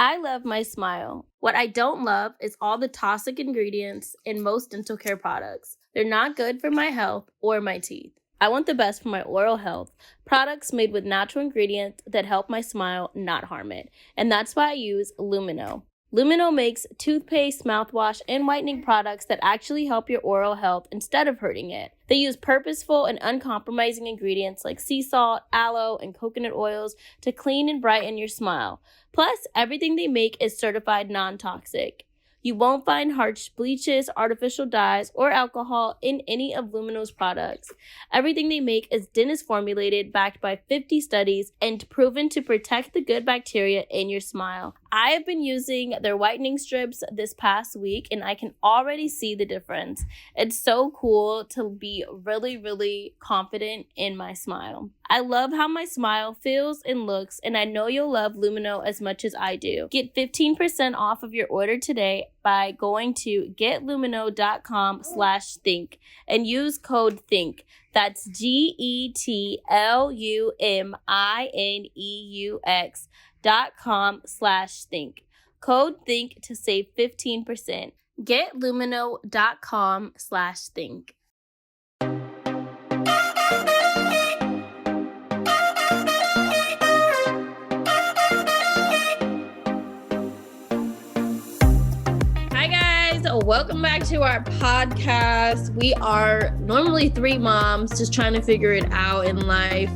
I love my smile. What I don't love is all the toxic ingredients in most dental care products. They're not good for my health or my teeth. I want the best for my oral health. Products made with natural ingredients that help my smile, not harm it. And that's why I use Lumino. Lumino makes toothpaste, mouthwash, and whitening products that actually help your oral health instead of hurting it. They use purposeful and uncompromising ingredients like sea salt, aloe, and coconut oils to clean and brighten your smile. Plus, everything they make is certified non-toxic. You won't find harsh bleaches, artificial dyes, or alcohol in any of Lumino's products. Everything they make is dentist formulated, backed by 50 studies, and proven to protect the good bacteria in your smile. I have been using their whitening strips this past week, and I can already see the difference. It's so cool to be really, really confident in my smile. I love how my smile feels and looks, and I know you'll love Lumino as much as I do. Get 15% off of your order today by going to getlumino.com/think and use code THINK. That's GETLUMINEUX.com/think. Code THINK to save 15%. Getlumino.com/think. Welcome back to our podcast. We are normally three moms just trying to figure it out in life,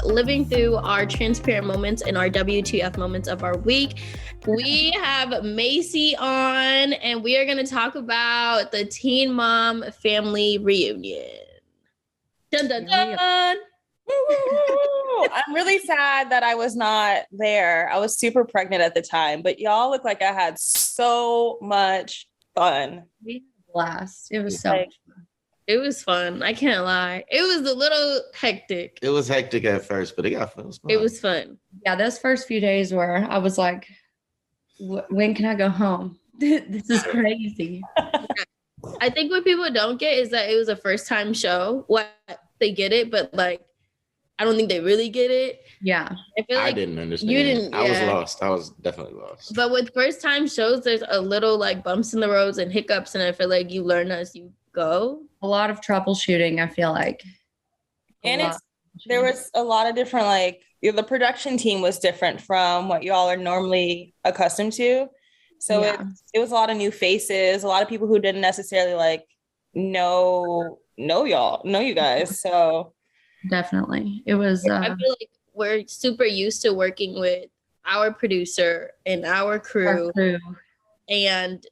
living through our transparent moments and our WTF moments of our week. We have Maci on, and we are going to talk about the Teen Mom family reunion. Dun, dun, dun. I'm really sad that I was not there. I was super pregnant at the time, but y'all look like I had so much fun. We had a blast. It was so much fun. It was fun. I can't lie. It was a little hectic. It was hectic at first, but it was fun. It was fun. Yeah, those first few days where I was like, when can I go home? This is crazy. I think what people don't get is that it was a first time show. What they get it, but like, I don't think they really get it. Yeah. I feel like I didn't understand. You didn't. I was lost. I was definitely lost. But with first time shows, there's a little like bumps in the roads and hiccups, and I feel like you learn as you go. A lot of troubleshooting, I feel like. And there was a lot of different, like, the production team was different from what y'all are normally accustomed to. So it was a lot of new faces, a lot of people who didn't necessarily like know you guys. So definitely. It was I feel like we're super used to working with our producer and our crew. And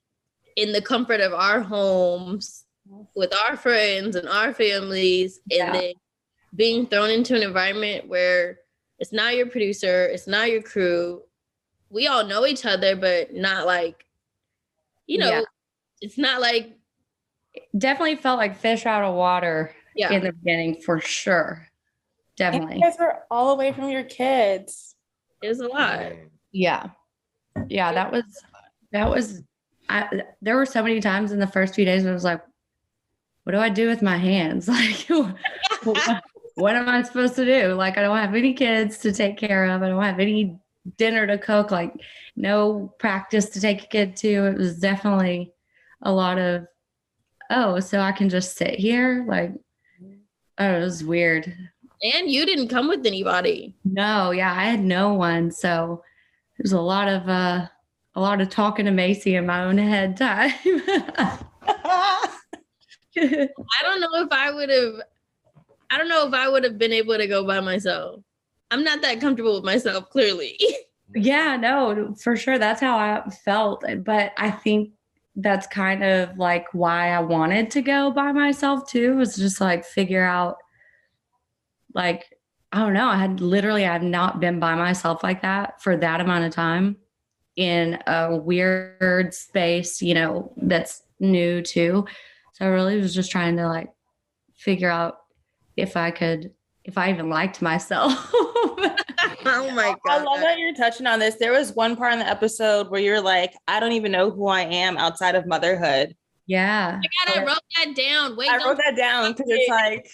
in the comfort of our homes with our friends and our families, and then being thrown into an environment where it's not your producer, it's not your crew. We all know each other, but not like, it's not like. Definitely felt like fish out of water in the beginning, for sure. Definitely. You guys were all away from your kids. It was a lot. Yeah. Yeah, that was, there were so many times in the first few days I was like, what do I do with my hands? Like, what am I supposed to do? Like, I don't have any kids to take care of. I don't have any dinner to cook, like no practice to take a kid to. It was definitely a lot of, so I can just sit here? Like, it was weird. And you didn't come with anybody. No, I had no one. So it was a lot of talking to Maci in my own head time. I don't know if I would have been able to go by myself. I'm not that comfortable with myself, clearly. Yeah, no, for sure. That's how I felt. But I think that's kind of like why I wanted to go by myself too, was just like figure out, like, I don't know. I've not been by myself like that for that amount of time in a weird space, that's new too. So I really was just trying to like figure out if I even liked myself. Oh my God. I love that you're touching on this. There was one part in the episode where you're like, I don't even know who I am outside of motherhood. Yeah. I wrote that down. I wrote that down because it's like,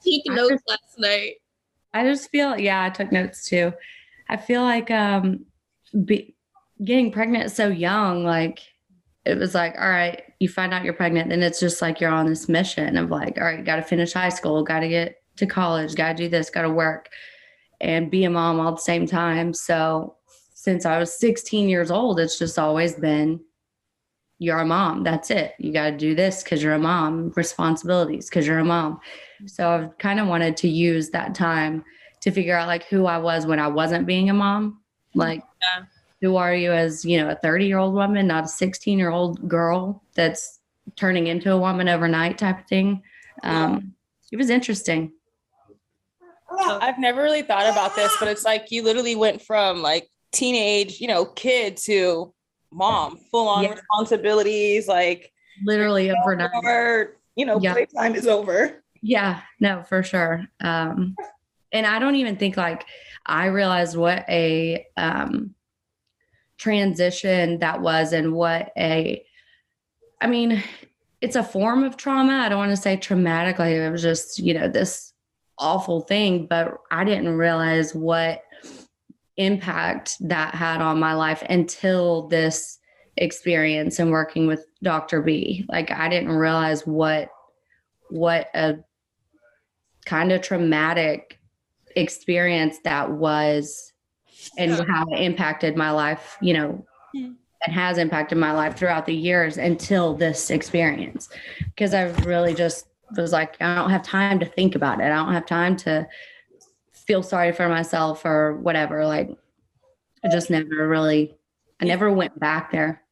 taking notes last night. I just feel, I took notes too. I feel like getting pregnant so young, like it was like, all right, you find out you're pregnant, then it's just like you're on this mission of like, all right, got to finish high school, got to get to college, got to do this, got to work and be a mom all at the same time. So since I was 16 years old, it's just always been, you're a mom. That's it. You got to do this because you're a mom, responsibilities because you're a mom. So I've kind of wanted to use that time to figure out like who I was when I wasn't being a mom. Like, who are you as, you know, a 30-year-old woman, not a 16-year-old girl that's turning into a woman overnight type of thing. It was interesting. I've never really thought about this, but it's like you literally went from like teenage, you know, kid to mom, full on responsibilities, like literally overnight. Or, you know, playtime is over. Yeah, no, for sure. And I don't even think like I realized what a transition that was and I mean, it's a form of trauma. I don't want to say traumatic, like it was just, you know, this awful thing, but I didn't realize what impact that had on my life until this experience and working with Dr. B. Like I didn't realize what a kind of traumatic experience that was and how it impacted my life, you know, and has impacted my life throughout the years until this experience. Because I really just was like, I don't have time to think about it. I don't have time to feel sorry for myself or whatever. Like I just I never went back there.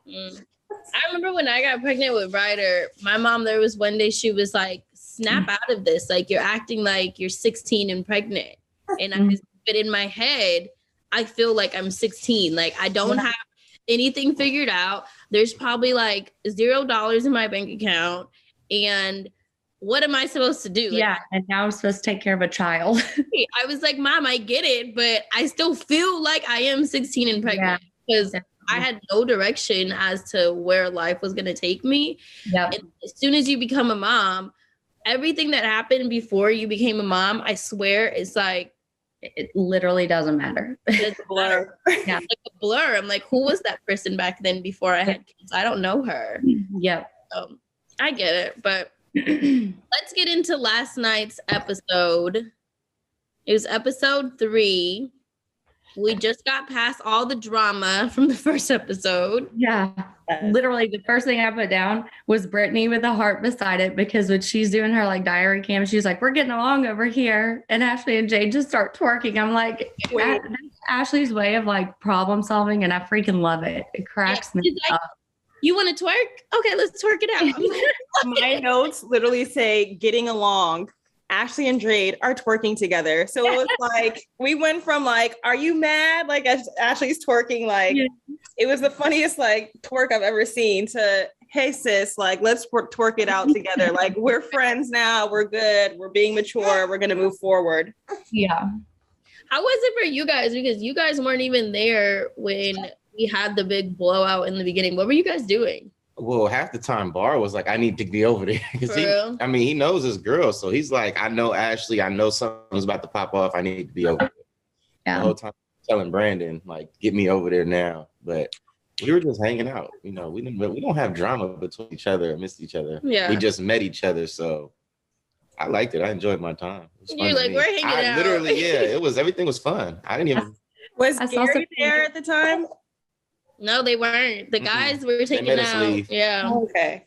I remember when I got pregnant with Ryder, my mom, there was one day she was like, snap out of this. Like you're acting like you're 16 and pregnant. And I just, but in my head, I feel like I'm 16. Like I don't have anything figured out. There's probably like $0 in my bank account. And what am I supposed to do? Like, and now I'm supposed to take care of a child. I was like, Mom, I get it, but I still feel like I am 16 and pregnant because I had no direction as to where life was going to take me. And as soon as you become a mom, everything that happened before you became a mom, I swear, it's like, it literally doesn't matter. It's a blur. Like a blur. I'm like, who was that person back then before I had kids? I don't know her. I get it, but let's get into last night's episode. It was episode 3. We just got past all the drama from the first episode. Literally the first thing I put down was Brittany with a heart beside it, because when she's doing her like diary cam, she's like, we're getting along over here. And Ashley and Jade just start twerking. I'm like, that's Ashley's way of like problem solving. And I freaking love it. It cracks me up. You want to twerk? Okay, let's twerk it out. My notes literally say getting along. Ashley and Jade are twerking together. So it was like, we went from like, are you mad? Like Ashley's twerking, like it was the funniest like twerk I've ever seen, to, hey sis, like let's twerk it out together. Like we're friends now. We're good. We're being mature. We're going to move forward. How was it for you guys? Because you guys weren't even there when we had the big blowout in the beginning. What were you guys doing? Well, half the time Bar was like, I need to be over there. He knows his girl. So he's like, I know Ashley, I know something's about to pop off. I need to be over there. The whole time telling Brandon, like, get me over there now. But we were just hanging out. You know, we don't have drama between each other or miss each other. We just met each other. So I liked it. I enjoyed my time. You're like, we're hanging out. Literally, everything was fun. I didn't even. Was Gary there at the time? No, they weren't. The guys were taking out. Leave. Yeah. Okay.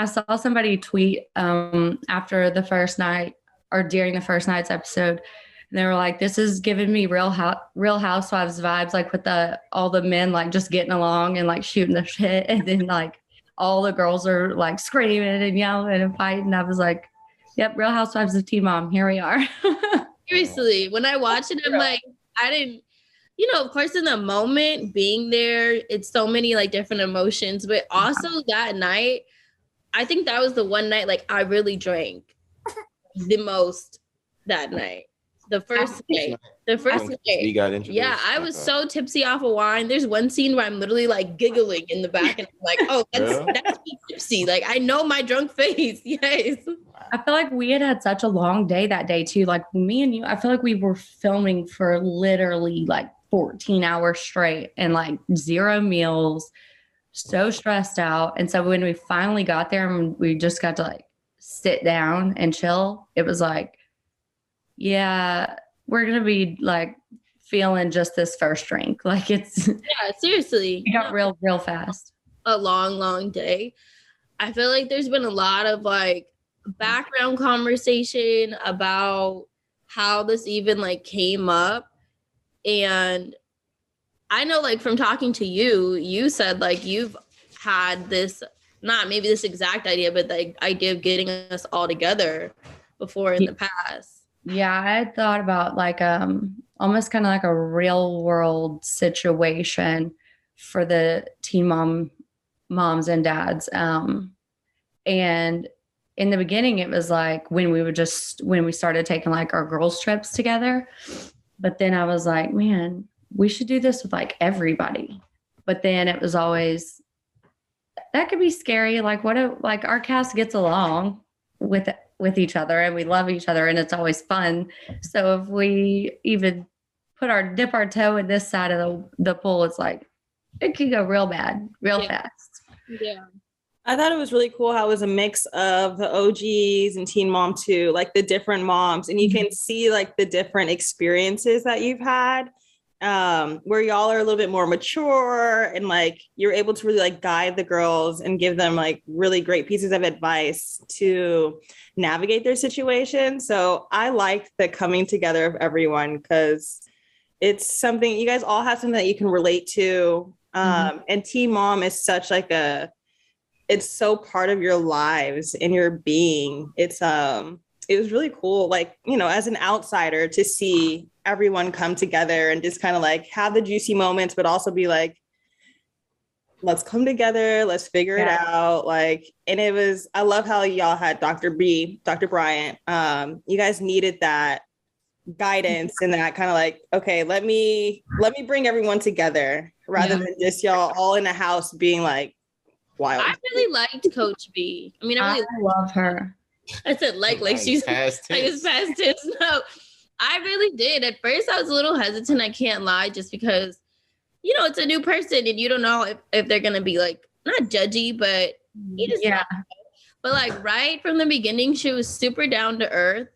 I saw somebody tweet after the first night or during the first night's episode. And they were like, this is giving me Real Housewives vibes, like with all the men like just getting along and like shooting the shit. And then like all the girls are like screaming and yelling and fighting. I was like, yep, Real Housewives of Teen Mom. Here we are. Seriously, when I watched it, I'm like, I didn't. You know, of course, in the moment, being there, it's so many like different emotions. But also that night, I think that was the one night like I really drank the most that night. The first night. The first day. Got introduced. Yeah, I was so tipsy off of wine. There's one scene where I'm literally like giggling in the back and I'm like, oh, that's me tipsy. Like I know my drunk face. Yes. I feel like we had such a long day that day too. Like me and you, I feel like we were filming for literally like 14 hours straight and like 0 meals, so stressed out. And so when we finally got there and we just got to like sit down and chill, it was like, yeah, we're going to be like feeling just this first drink. Like it's, yeah, seriously. It got real fast. A long day. I feel like there's been a lot of like background conversation about how this even like came up. And I know like from talking to you said like you've had this, not maybe this exact idea, but the idea of getting us all together before in the past. Yeah, I had thought about like almost kind of like a real world situation for the teen moms and dads. And in the beginning, it was like when we started taking like our girls trips together. But then I was like, man, we should do this with like everybody. But then it was always, that could be scary. Like what if like our cast gets along with each other and we love each other and it's always fun. So if we even dip our toe in this side of the pool, it's like, it could go real bad, fast. Yeah. I thought it was really cool how it was a mix of the OGs and Teen Mom 2, like the different moms. And you can see like the different experiences that you've had, where y'all are a little bit more mature and like you're able to really like guide the girls and give them like really great pieces of advice to navigate their situation. So I liked the coming together of everyone because it's something you guys all have something that you can relate to. And Teen Mom is such like it's so part of your lives and your being. It was really cool, like, you know, as an outsider to see everyone come together and just kind of like have the juicy moments, but also be like, let's come together, let's figure it out. Like, and I love how y'all had Dr. Bryant. You guys needed that guidance and that kind of like, okay, let me bring everyone together rather than just y'all all in a house being like wild. I really liked Coach B. I mean, I really love her. I said like she's past tense. Like it's past tense. No, I really did. At first I was a little hesitant, I can't lie, just because, you know, it's a new person and you don't know if they're gonna be like not judgy, but you just know. But like right from the beginning, she was super down to earth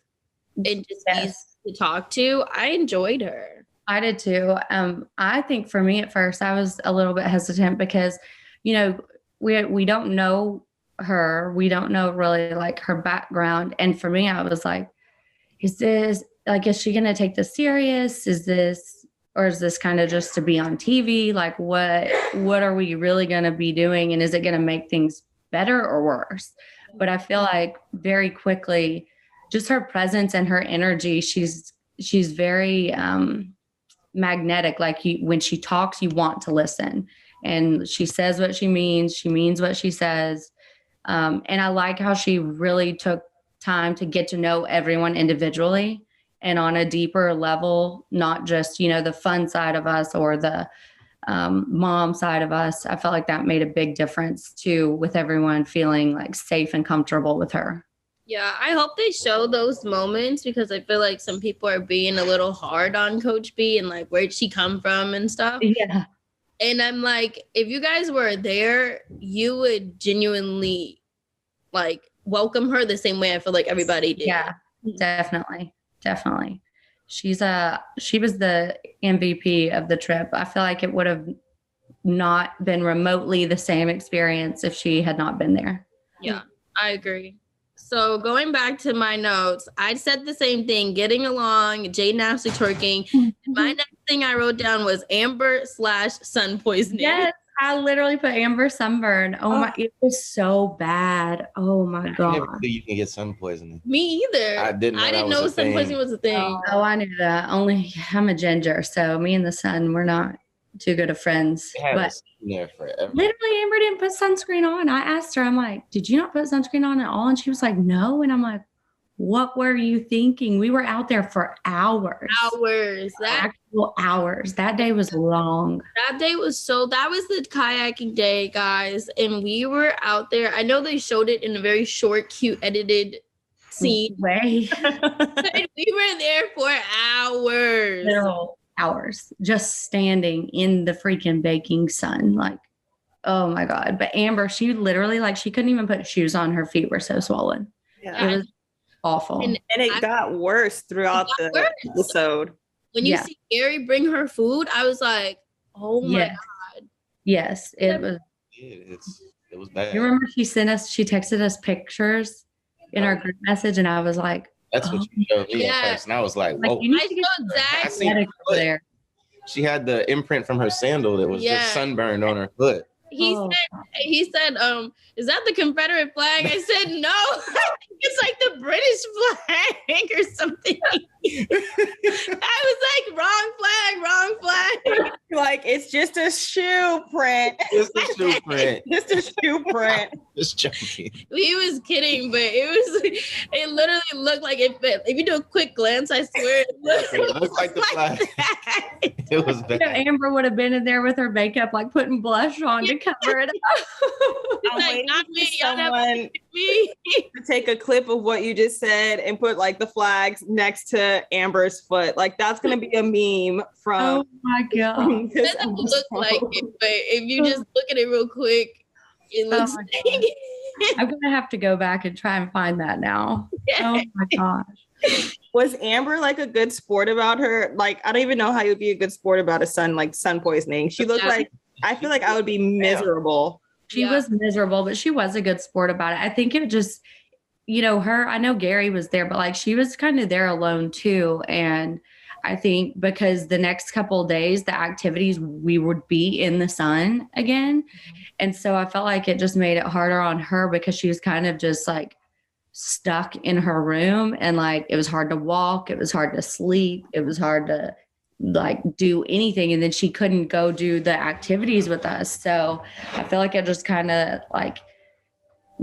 and just easy to talk to. I enjoyed her. I did too. I think for me at first I was a little bit hesitant because, you know, we don't know her. We don't know really like her background. And for me, I was like, is she going to take this serious? Is this kind of just to be on TV? Like what are we really going to be doing? And is it going to make things better or worse? But I feel like very quickly, just her presence and her energy, she's very magnetic. Like when she talks, you want to listen. And she says what she means what she says. And I like how she really took time to get to know everyone individually and on a deeper level, not just, you know, the fun side of us or the mom side of us. I felt like that made a big difference too, with everyone feeling like safe and comfortable with her. Yeah, I hope they show those moments because I feel like some people are being a little hard on Coach B and like where'd she come from and stuff. Yeah. And I'm like, if you guys were there, you would genuinely like welcome her the same way I feel like everybody did. Yeah, definitely. She was the MVP of the trip. I feel like it would have not been remotely the same experience if she had not been there. Yeah, I agree. So going back to my notes, I said the same thing, getting along, Jaden Ashley twerking. My next thing I wrote down was Amber/sun poisoning. Yes, I literally put Amber sunburn. Oh my, it was so bad. Oh my God. I never knew you can get sun poisoning. Me either. I didn't know sun poisoning was a thing. Oh, I knew that. Only I'm a ginger, so me and the sun, we're not too good of friends. But there forever. Literally, Amber didn't put sunscreen on. I asked her, I'm like, did you not put sunscreen on at all? And she was like, no. And I'm like, what were you thinking? We were out there for hours. Actual hours. That day was long. That was the kayaking day, guys. And we were out there. I know they showed it in a very short, cute, edited scene. Way. But we were there for hours. Literal hours. Just standing in the freaking baking sun. Like, oh my God. But Amber, she literally, like, she couldn't even put shoes on. Her feet were so swollen. Yeah. It was awful. And it got worse throughout the episode. When you see Gary bring her food, I was like, oh my God. Yes, it was. It was bad. You remember she texted us pictures in our group message, and I was like, that's what you showed me at first. And I was like, whoa. I seen there. She had the imprint from her sandal that was just sunburned on her foot. He said, is that the Confederate flag? I said, no, I think it's like the British flag or something. I was like, wrong flag. Like, it's just a shoe print. Just a shoe print. Just a shoe print. Just joking. He was kidding, but it literally looked like it fit. If you do a quick glance, I swear it looked like the flag. It was bad. Amber would have been in there with her makeup, like putting blush on to cover it up. I'm waiting for someone to take a clip of what you just said and put like the flags next to Amber's foot. Like, that's going to be a meme from. Oh my God. It doesn't look like it, but if you just look at it real quick, it looks like it. I'm going to have to go back and try and find that now. Oh my gosh. Was Amber like a good sport about her? Like, I don't even know how you'd be a good sport about sun poisoning. She looked like, I feel like I would be miserable. She was miserable, but she was a good sport about it. I think it just, I know Gary was there, but like she was kind of there alone too. And I think because the next couple of days, the activities, we would be in the sun again. And so I felt like it just made it harder on her because she was kind of just like stuck in her room, and like it was hard to walk, it was hard to sleep, it was hard to like do anything, and then she couldn't go do the activities with us. So I feel like it just kind of like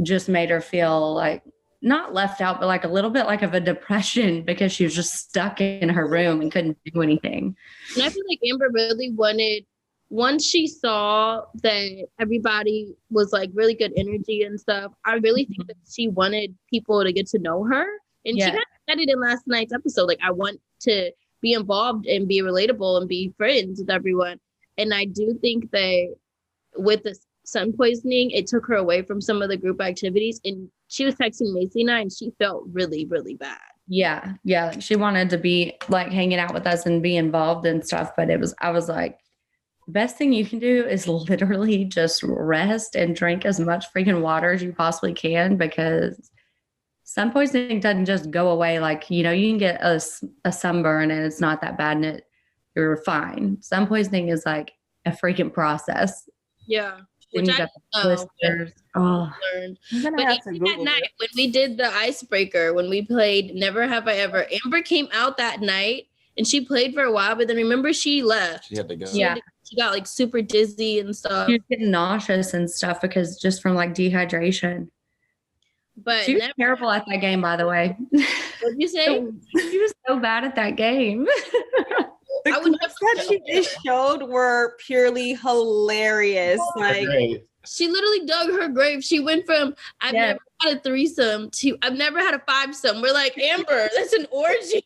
just made her feel like not left out, but like a little bit like of a depression because she was just stuck in her room and couldn't do anything. And I feel like Amber really wanted, once she saw that everybody was like really good energy and stuff, I really think that she wanted people to get to know her. And she kind of said it in last night's episode. Like, I want to be involved and be relatable and be friends with everyone. And I do think that with the sun poisoning, it took her away from some of the group activities. And she was texting Maci and I, and she felt really, really bad. Yeah. Like she wanted to be like hanging out with us and be involved and stuff. But I was like, the best thing you can do is literally just rest and drink as much freaking water as you possibly can, because sun poisoning doesn't just go away. Like, you can get a sunburn and it's not that bad and you're fine. Sun poisoning is like a freaking process. Yeah. Which I blisters. Oh. Learned. But even that night when we did the icebreaker, when we played Never Have I Ever, Amber came out that night and she played for a while, but then remember she left. She had to go. She got like super dizzy and stuff. She was getting nauseous and stuff because just from like dehydration. But she was terrible at that game, by the way. What'd you say? She was so bad at that game. The clips that she just showed were purely hilarious. Like, she literally dug her grave. She went from I've never had a threesome to I've never had a fivesome. We're like, Amber, that's an orgy.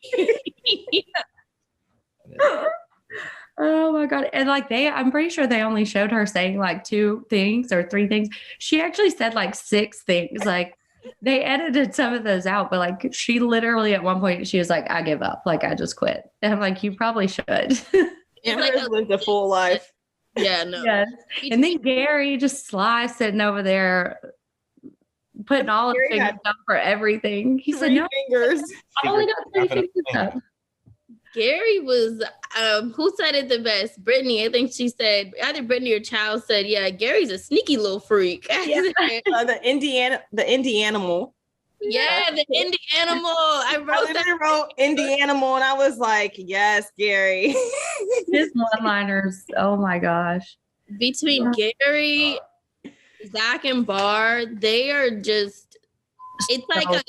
Oh my God. And like I'm pretty sure they only showed her saying like 2 things or 3 things. She actually said like 6 things. Like they edited some of those out, but like she literally at one point she was like, I give up. Like I just quit. And I'm like, you probably should. Amber lived a full life. Yeah, no. Yes. And then Gary just sly sitting over there putting all of his fingers up for everything. He said, no fingers. I only got 3 fingers up. Gary was, who said it the best? Brittany. I think she said, either Brittany or Child said, yeah, Gary's a sneaky little freak. Yeah. The indie animal. Yeah, the indie animal. I wrote indie animal and I was like, yes, Gary. His one-liners. Oh my gosh. Between Gary, Zach, and Bar, they are just It's like a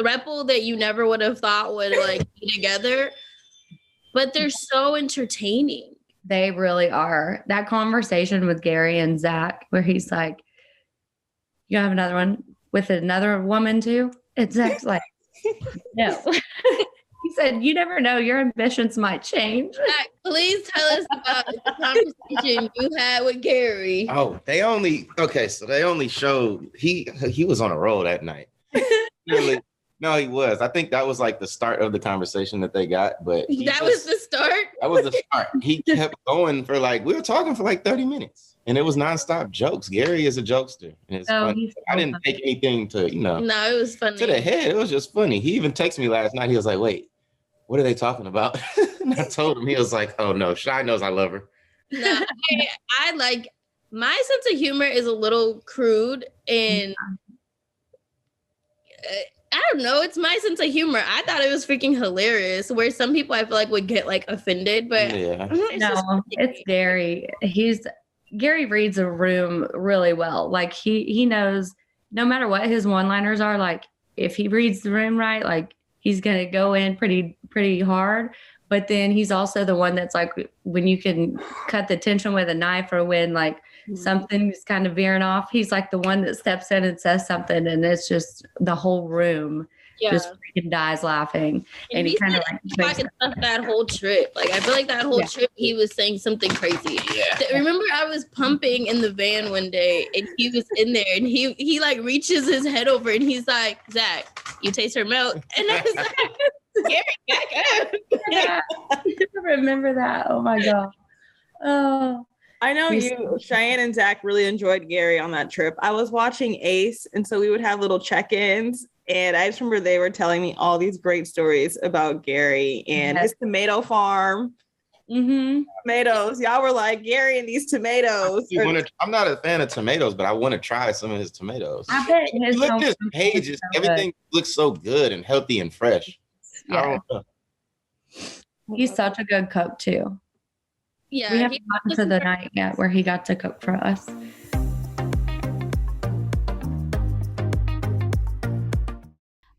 throuple that you never would have thought would like be together, but they're so entertaining. They really are. That conversation with Gary and Zach, where he's like, "You have another one with another woman too?" And Zach's like, "No." He said, "You never know. Your ambitions might change." Zach, please tell us about the conversation you had with Gary. Oh, they only showed he was on a roll that night. Really, no, he was. I think that was like the start of the conversation that they got. But that was the start. That was the start. He kept going for we were talking for like 30 minutes, and it was nonstop jokes. Gary is a jokester, and it's funny. I didn't take anything to No, it was funny to the head. It was just funny. He even texted me last night. He was like, "Wait, what are they talking about?" And I told him. He was like, "Oh no, Shy knows I love her." No, I like my sense of humor is a little crude and. I don't know. It's my sense of humor. I thought it was freaking hilarious. Where some people I feel like would get like offended, but it's Gary. Gary reads a room really well. Like he knows no matter what his one-liners are. Like if he reads the room right, like he's gonna go in pretty hard. But then he's also the one that's like when you can cut the tension with a knife, or when like something's kind of veering off, he's like the one that steps in and says something, and it's just the whole room just freaking dies laughing. And he kind of like that whole trip. Like I feel like that whole trip he was saying something crazy. Yeah. Remember I was pumping in the van one day and he was in there and he like reaches his head over and he's like, "Zach, you taste her milk." And I was like, "Gary, back up." Yeah. I remember that. Oh my God. Oh. I know Cheyenne and Zach really enjoyed Gary on that trip. I was watching Ace, and so we would have little check-ins, and I just remember they were telling me all these great stories about Gary and his tomato farm. Tomatoes. Y'all were like, "Gary and these tomatoes." I'm not a fan of tomatoes, but I want to try some of his tomatoes. I bet his look at his pages. Everything looks so good and healthy and fresh. Yeah. I don't know. He's such a good cook too. Yeah, we haven't gotten to the night yet where he got to cook for us.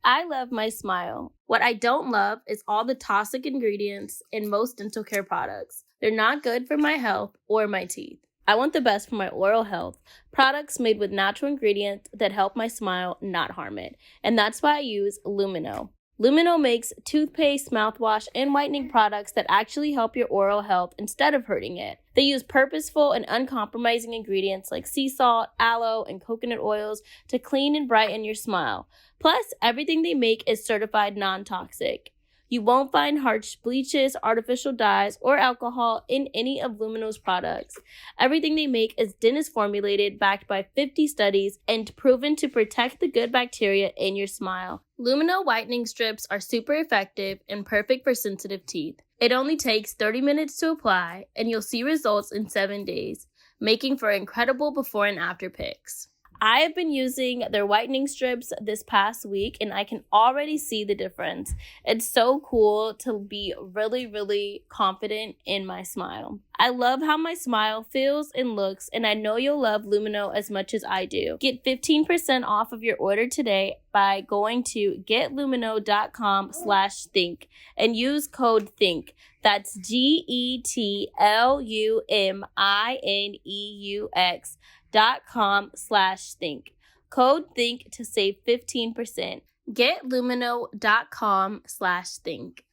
I love my smile. What I don't love is all the toxic ingredients in most dental care products. They're not good for my health or my teeth. I want the best for my oral health. Products made with natural ingredients that help my smile, not harm it. And that's why I use Lumino. Lumino makes toothpaste, mouthwash, and whitening products that actually help your oral health instead of hurting it. They use purposeful and uncompromising ingredients like sea salt, aloe, and coconut oils to clean and brighten your smile. Plus, everything they make is certified non-toxic. You won't find harsh bleaches, artificial dyes, or alcohol in any of Lumino's products. Everything they make is dentist formulated, backed by 50 studies, and proven to protect the good bacteria in your smile. Lumino whitening strips are super effective and perfect for sensitive teeth. It only takes 30 minutes to apply, and you'll see results in 7 days, making for incredible before and after pics. I have been using their whitening strips this past week, and I can already see the difference. It's so cool to be really, really confident in my smile. I love how my smile feels and looks, and I know you'll love Lumino as much as I do. Get 15% off of your order today by going to getlumino.com/think and use code THINK. That's GETLUMINEUX.com/think. Code THINK to save 15%. GetLumino.com/think.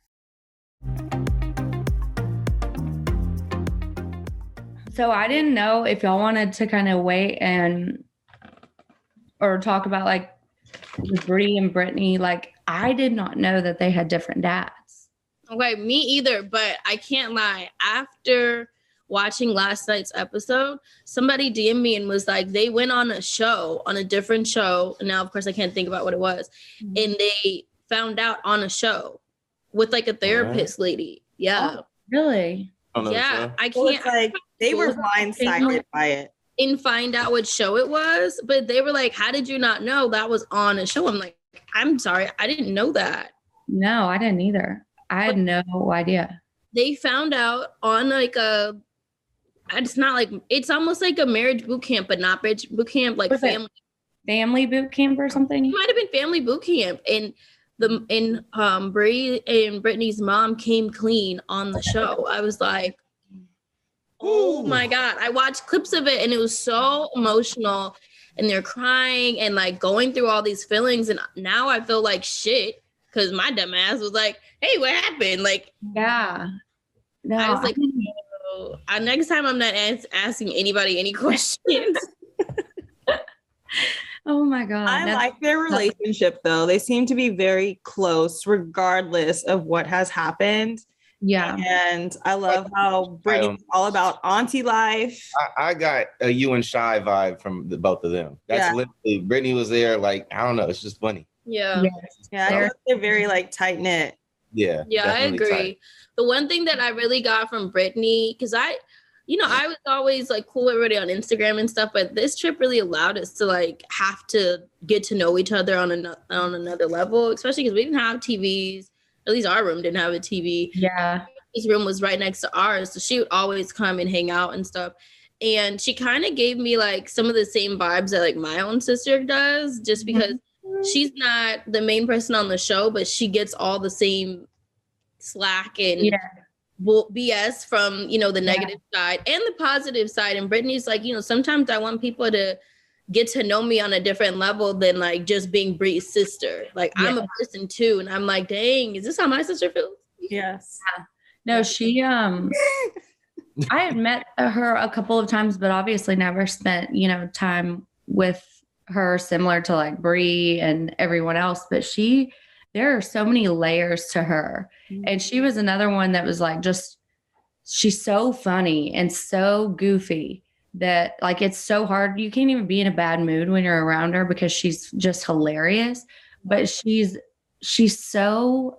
So I didn't know if y'all wanted to kind of wait or talk about like Brie and Brittany. Like I did not know that they had different dads. Okay, me either, but I can't lie. After watching last night's episode, somebody DM'd me and was like, they went on a different show. And now, of course, I can't think about what it was. Mm-hmm. And they found out on a show with like a therapist lady. Yeah. Oh, really? Yeah. I can't. It's like they were blindsided by it. And find out what show it was. But they were like, how did you not know that was on a show? I'm like, I'm sorry. I didn't know that. No, I didn't either. I had no idea. They found out on like it's not like, it's almost like a marriage boot camp, but not marriage boot camp, like family. family boot camp or something. It might have been family boot camp, and Brie and Brittany's mom came clean on the show. I was like, oh my God. I watched clips of it and it was so emotional, and they're crying and like going through all these feelings, and now I feel like shit because my dumb ass was like, hey, what happened? Like, yeah. No, I was like, next time I'm not asking anybody any questions. Oh my God. I like their relationship though. They seem to be very close regardless of what has happened. Yeah. And I love how Brittany's all about auntie life. I got a you and Shy vibe from the both of them. That's literally, Brittany was there, like, I don't know, it's just funny. Yeah. Yeah, they're very like tight knit. Yeah. Yeah, I agree. Tight. The one thing that I really got from Brittany, because I was always like cool with everybody on Instagram and stuff, but this trip really allowed us to like have to get to know each other on another level, especially because we didn't have TVs. At least our room didn't have a TV. Yeah. His room was right next to ours, so she would always come and hang out and stuff. And she kind of gave me like some of the same vibes that like my own sister does, just because she's not the main person on the show, but she gets all the same slack and BS from, the negative side and the positive side. And Brittany's like, sometimes I want people to get to know me on a different level than like just being Brie's sister. Like I'm a person too. And I'm like, dang, is this how my sister feels? Yes. Yeah. No, she, I had met her a couple of times, but obviously never spent, time with her similar to like Brie and everyone else. But there are so many layers to her. And she was another one that was like, she's so funny and so goofy that like, it's so hard. You can't even be in a bad mood when you're around her because she's just hilarious, but she's so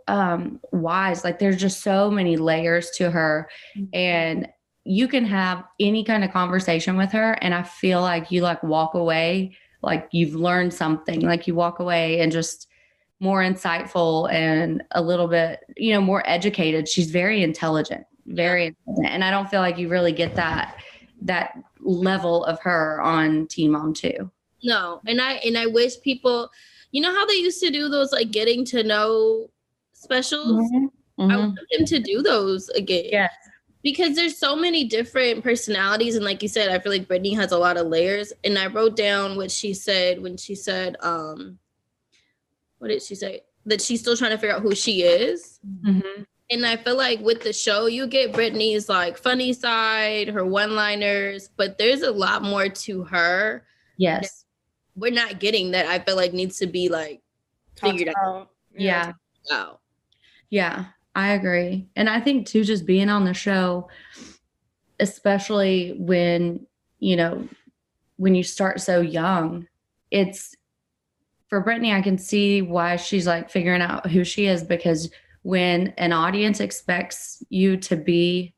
wise. Like there's just so many layers to her, and you can have any kind of conversation with her. And I feel like you like walk away, like you've learned something, like you walk away and just more insightful and a little bit, more educated. She's very intelligent, and I don't feel like you really get that level of her on Teen Mom 2. No, and I wish people, how they used to do those like getting to know specials. I want them to do those again. Yes. Because there's so many different personalities, and like you said, I feel like Brittany has a lot of layers. And I wrote down what she said when she said, what did she say? That she's still trying to figure out who she is. And I feel like with the show, you get Brittany's like funny side, her one-liners, but there's a lot more to her. Yes. We're not getting that. I feel like needs to be like figured out. Yeah. Yeah, I agree. And I think too, just being on the show, especially when you start so young, for Brittany, I can see why she's like figuring out who she is, because when an audience expects you to be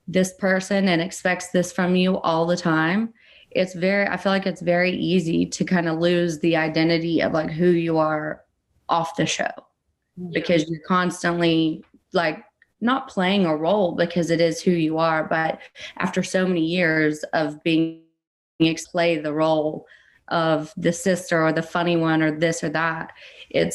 this person and expects this from you all the time, I feel like it's very easy to kind of lose the identity of like who you are off the show, because you're constantly like not playing a role because it is who you are. But after so many years of being play the role of the sister or the funny one or this or that, it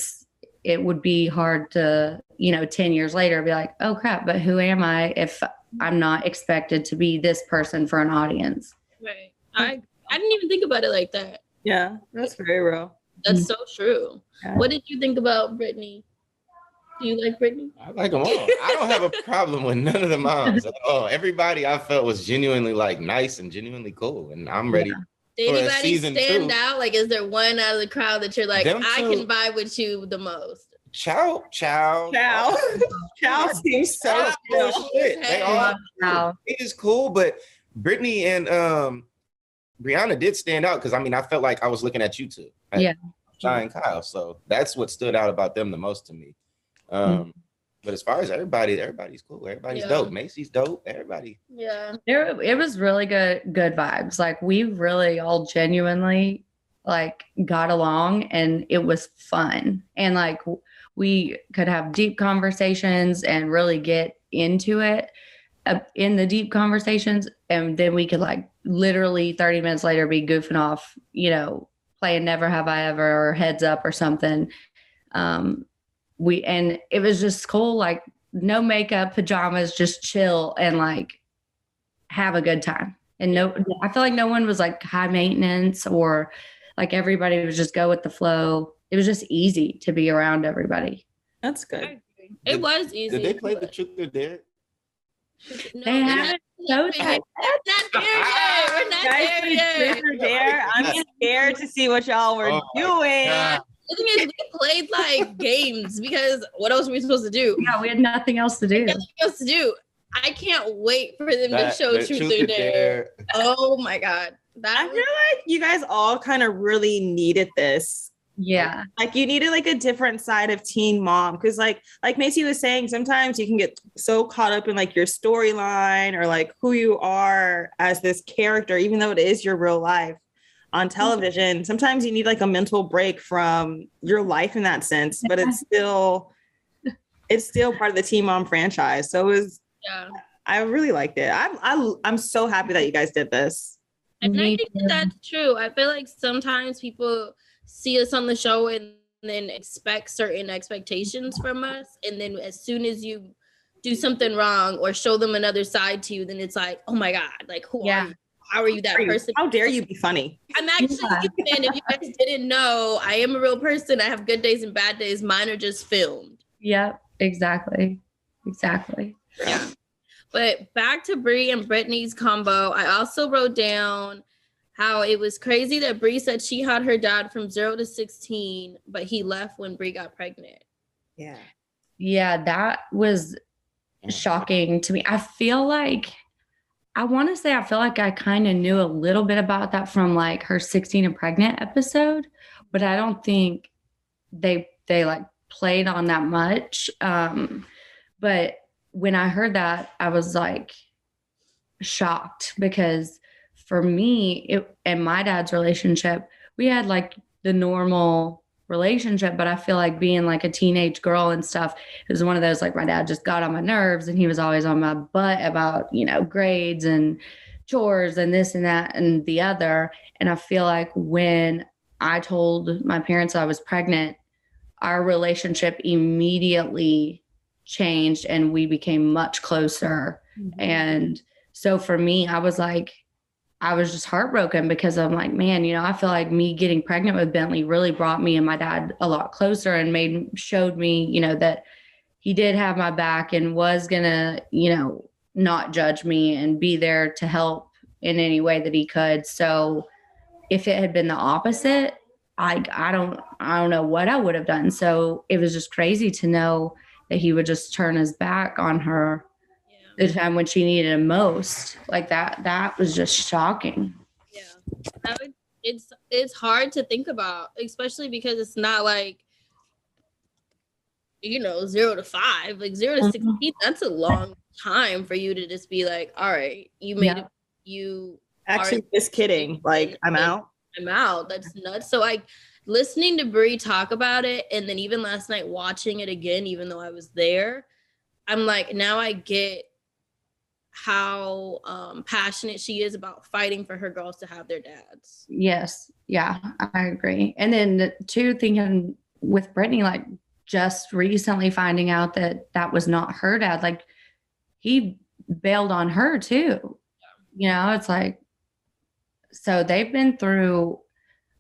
would be hard to, 10 years later be like, oh crap, but who am I if I'm not expected to be this person for an audience? Right. I didn't even think about it like that. Yeah, that's very real. That's so true. Yeah. What did you think about Brittany? Do you like Brittany? I like them all. I don't have a problem with none of the moms at all. Everybody I felt was genuinely like nice and genuinely cool, and I'm ready. Did anybody stand out? Like, is there one out of the crowd that you're like, I can vibe with you the most? Chow seems so cool. Shit. They all it is cool, but Brittany and Brianna did stand out because I felt like I was looking at you two. Shy and Kyle. So that's what stood out about them the most to me. But as far as everybody's cool. Everybody's dope. Maci's dope. Everybody. Yeah. It was really good vibes. Like we really all genuinely like got along, and it was fun. And like we could have deep conversations and really get into it in the deep conversations. And then we could like literally 30 minutes later be goofing off, playing Never Have I Ever or Heads Up or something. And it was just cool, like no makeup, pajamas, just chill and like have a good time. And I feel like no one was like high maintenance or like everybody was just go with the flow. It was just easy to be around everybody. That's good. It was easy. Did they play the Truth or Dare? No, they haven't showed that. We're not there yet. Truth or Dare. I'm scared to see what y'all were doing. The thing is, we played like games because what else were we supposed to do? Yeah, we had nothing else to do. I can't wait for them to show Truth or Dare. Oh my God. I feel like you guys all kind of really needed this. Yeah. Like you needed like a different side of teen mom. Cause like Maci was saying, sometimes you can get so caught up in like your storyline or like who you are as this character, even though it is your real life on television. Sometimes you need like a mental break from your life in that sense, but it's still part of the Teen Mom franchise. So I really liked it. I'm so happy that you guys did this. And I think that's true. I feel like sometimes people see us on the show and then expect certain expectations from us. And then as soon as you do something wrong or show them another side to you, then it's like, oh my God, like who are you? How are you that person? How dare you be funny? I'm actually human. If you guys didn't know, I am a real person. I have good days and bad days. Mine are just filmed. Yep, exactly. Yeah. But back to Brie and Brittany's combo, I also wrote down how it was crazy that Brie said she had her dad from 0 to 16, but he left when Brie got pregnant. Yeah. Yeah, that was shocking to me. I feel like I kind of knew a little bit about that from like her 16 and pregnant episode, but I don't think they like played on that much. But when I heard that, I was like shocked because for me, and my dad's relationship, we had like the normal relationship, but I feel like being like a teenage girl and stuff, it was one of those, like my dad just got on my nerves and he was always on my butt about, grades and chores and this and that and the other. And I feel like when I told my parents I was pregnant, our relationship immediately changed and we became much closer. Mm-hmm. And so for me, I was just heartbroken because I'm like, man, I feel like me getting pregnant with Bentley really brought me and my dad a lot closer and showed me, that he did have my back and was gonna, not judge me and be there to help in any way that he could. So if it had been the opposite, I don't know what I would have done. So it was just crazy to know that he would just turn his back on her the time when she needed him most. Like that was just shocking. Yeah. It's hard to think about, especially because it's not like, 0 to 5, like 0 to 16, that's a long time for you to just be like, all right, you made it. You actually just kidding. Like I'm out. That's nuts. So like listening to Brie talk about it, and then even last night watching it again, even though I was there, I'm like, now I get how passionate she is about fighting for her girls to have their dads. Yes. Yeah, I agree. And then thinking with Brittany, like just recently finding out that was not her dad, like he bailed on her too. It's like, so they've been through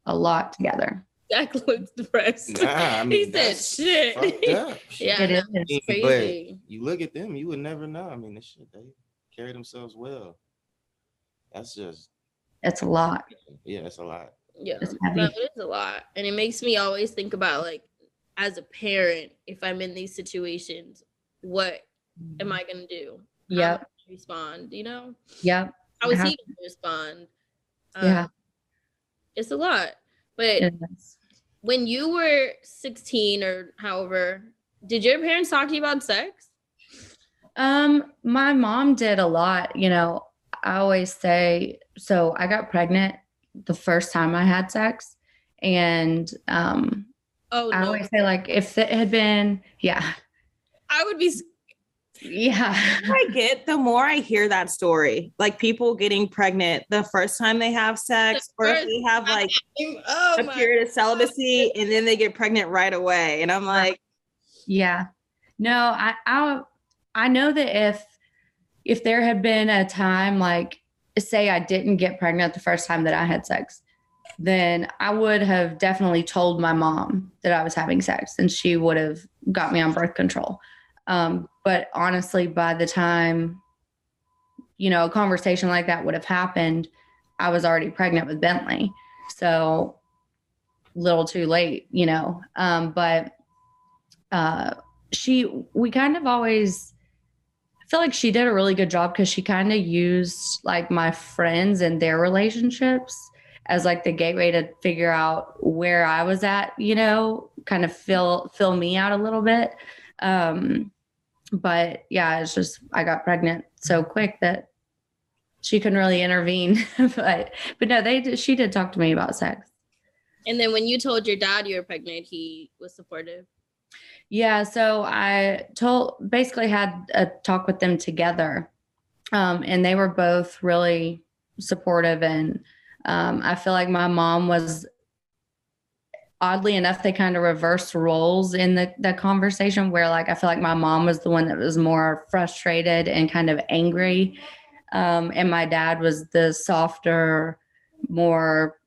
a lot together. Zach looks depressed. He said shit. Yeah, it is. It's crazy. But you look at them, you would never know. I mean, this shit, they carry themselves well. It's a lot. Yeah, it's a lot. Yeah, no, it is a lot. And it makes me always think about, like, as a parent, if I'm in these situations, what am I going to do? Yep. How respond, Yep. How is he going to respond? It's a lot. But when you were 16 or however, did your parents talk to you about sex? My mom did a lot. I always say, so I got pregnant the first time I had sex. And I always say, like, if it had been, I would be Yeah. I get, the more I hear that story, like people getting pregnant the first time they have sex, or if they have like a period of celibacy and then they get pregnant right away. And I'm like, yeah, no, I know that if there had been a time, like say I didn't get pregnant the first time that I had sex, then I would have definitely told my mom that I was having sex and she would have got me on birth control. But honestly, by the time, a conversation like that would have happened, I was already pregnant with Bentley. So little too late, but we kind of always, I feel like she did a really good job because she kind of used like my friends and their relationships as like the gateway to figure out where I was at, kind of fill me out a little bit. But yeah, it's just, I got pregnant so quick that she couldn't really intervene, but no, she did talk to me about sex. And then when you told your dad you were pregnant, he was supportive. Yeah. So I basically had a talk with them together. And they were both really supportive. And I feel like my mom was, oddly enough, they kind of reversed roles in the conversation where like, I feel like my mom was the one that was more frustrated and kind of angry. And my dad was the softer, more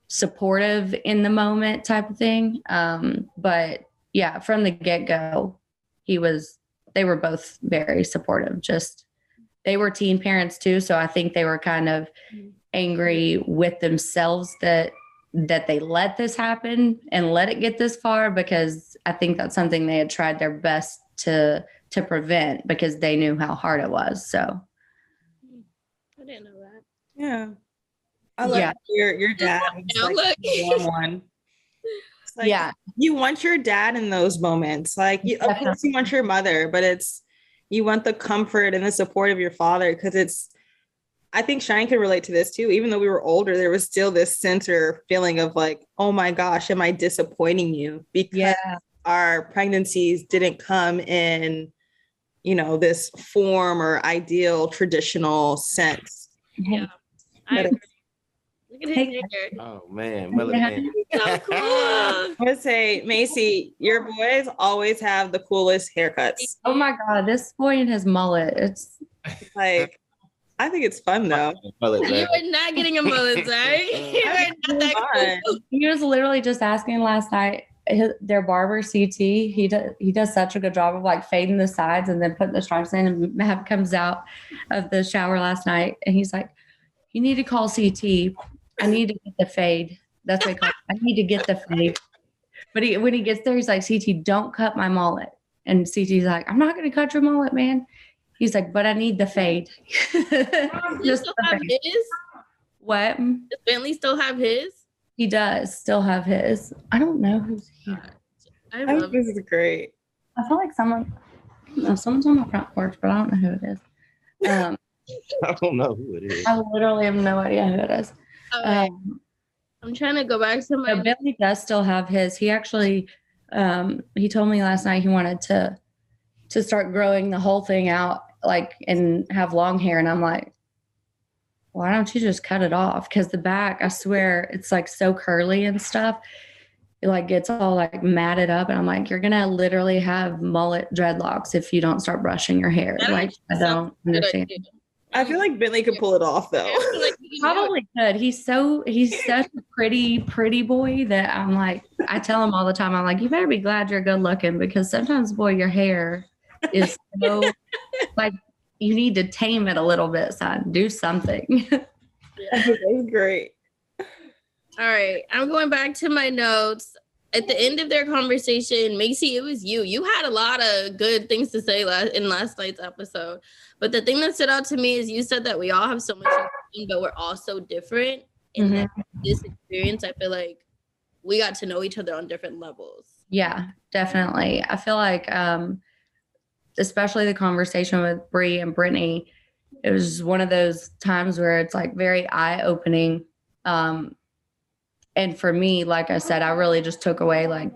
supportive in the moment type of thing. But yeah, from the get-go, they were both very supportive. Just, they were teen parents too. So I think they were kind of angry with themselves that they let this happen and let it get this far, because I think that's something they had tried their best to prevent because they knew how hard it was. So I didn't know that. Yeah. I like your dad. It's like the warm one. It's like, yeah. You want your dad in those moments. Like, of course you want your mother, but you want the comfort and the support of your father, because I think Cheyenne can relate to this too. Even though we were older, there was still this sense or feeling of like, oh my gosh, am I disappointing you? Because our pregnancies didn't come in, this form or ideal traditional sense. Yeah. Look at his hair. Oh man, man. So cool. I'm gonna say, Maci, your boys always have the coolest haircuts. Oh my God, this boy and his mullet. It's like, I think it's fun though. You are not getting a mullet, right? You are not that cool. He was literally just asking last night. Their barber CT, he does such a good job of like fading the sides and then putting the stripes in. And Matt comes out of the shower last night and he's like, "You need to call CT. I need to get the fade." That's what he called it. I need to get the fade. But when he gets there, he's like, "CT, don't cut my mullet." And CT's like, "I'm not going to cut your mullet, man." He's like, "But I need the fade." Just still have his? What? Does Bentley still have his? He does still have his. I don't know who's here. I think this is great. I feel like someone's on my front porch, but I don't know who it is. I don't know who it is. I literally have no idea who it is. I'm trying to go back to my. Bentley does still have his. He actually, he told me last night he wanted to start growing the whole thing out, like, and have long hair. And I'm like, why don't you just cut it off? Because the back, I swear, it's like so curly and stuff. It like gets all like matted up. And I'm like, you're going to literally have mullet dreadlocks if you don't start brushing your hair. Like, I don't understand. I feel like Bentley could pull it off though. Probably could. He's such a pretty boy that I'm like, I tell him all the time, I'm like, you better be glad you're good looking, because sometimes, boy, your hair is so like, you need to tame it a little bit, son. Do something. That's great. All right. I'm going back to my notes. At the end of their conversation, Maci, it was you. You had a lot of good things to say in last night's episode. But the thing that stood out to me is you said that we all have so much in common, but we're all so different. And that this experience, I feel like we got to know each other on different levels. Yeah, definitely. I feel like especially the conversation with Brie and Brittany, it was one of those times where it's like very eye-opening. And for me, like I said, I really just took away like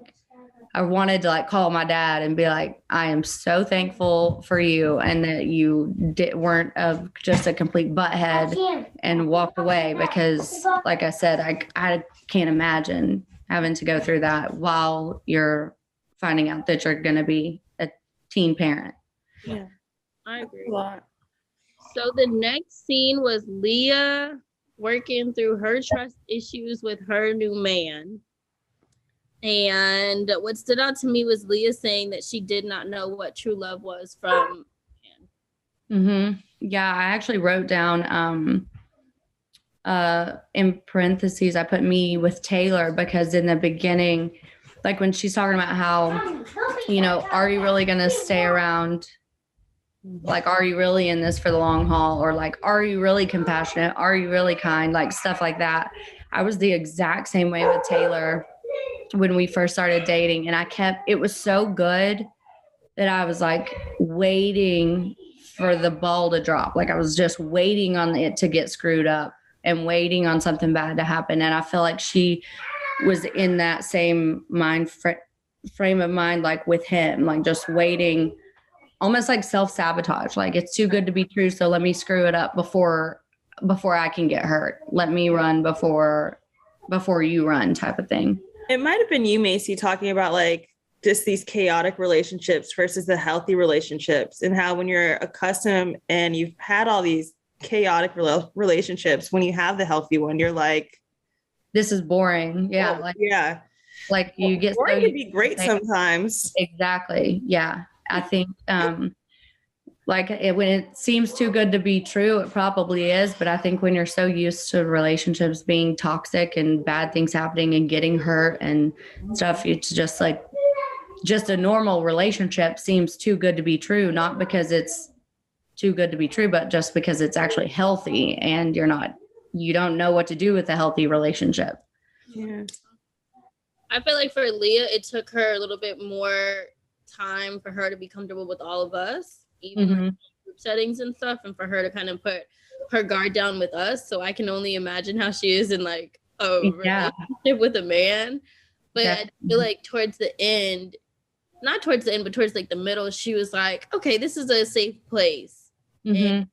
I wanted to like call my dad and be like, I am so thankful for you and that you weren't just a complete butthead and walked away, because like I said, I can't imagine having to go through that while you're finding out that you're going to be a teen parent. Yeah, I agree a lot. So the next scene was Leah working through her trust issues with her new man. And what stood out to me was Leah saying that she did not know what true love was from him. Yeah, I actually wrote down in parentheses, I put me with Taylor, because in the beginning, like when she's talking about how, you know, are you really going to stay around? Like, are you really in this for the long haul? Or like, are you really compassionate? Are you really kind? Like stuff like that. I was the exact same way with Taylor when we first started dating. And it was so good that I was like waiting for the ball to drop. Like I was just waiting on it to get screwed up and waiting on something bad to happen. And I feel like she was in that same frame of mind, like with him, like just waiting, almost like self-sabotage. Like it's too good to be true. So let me screw it up before I can get hurt. Let me run before you run, type of thing. It might have been you, Maci, talking about like just these chaotic relationships versus the healthy relationships, and how when you're accustomed and you've had all these chaotic relationships, when you have the healthy one, you're like, this is boring. Yeah. Like you get boring can be great sometimes. Exactly. Yeah. I think when it seems too good to be true, it probably is. But I think when you're so used to relationships being toxic and bad things happening and getting hurt and stuff, it's just like, just a normal relationship seems too good to be true, not because it's too good to be true, but just because it's actually healthy and you don't know what to do with a healthy relationship. Yeah. I feel like for Leah, it took her a little bit more time for her to be comfortable with all of us, even like group settings and stuff, and for her to kind of put her guard down with us. So I can only imagine how she is in like a relationship with a man. But I feel like towards the end, not towards the end, but towards like the middle, she was like, okay, this is a safe place. And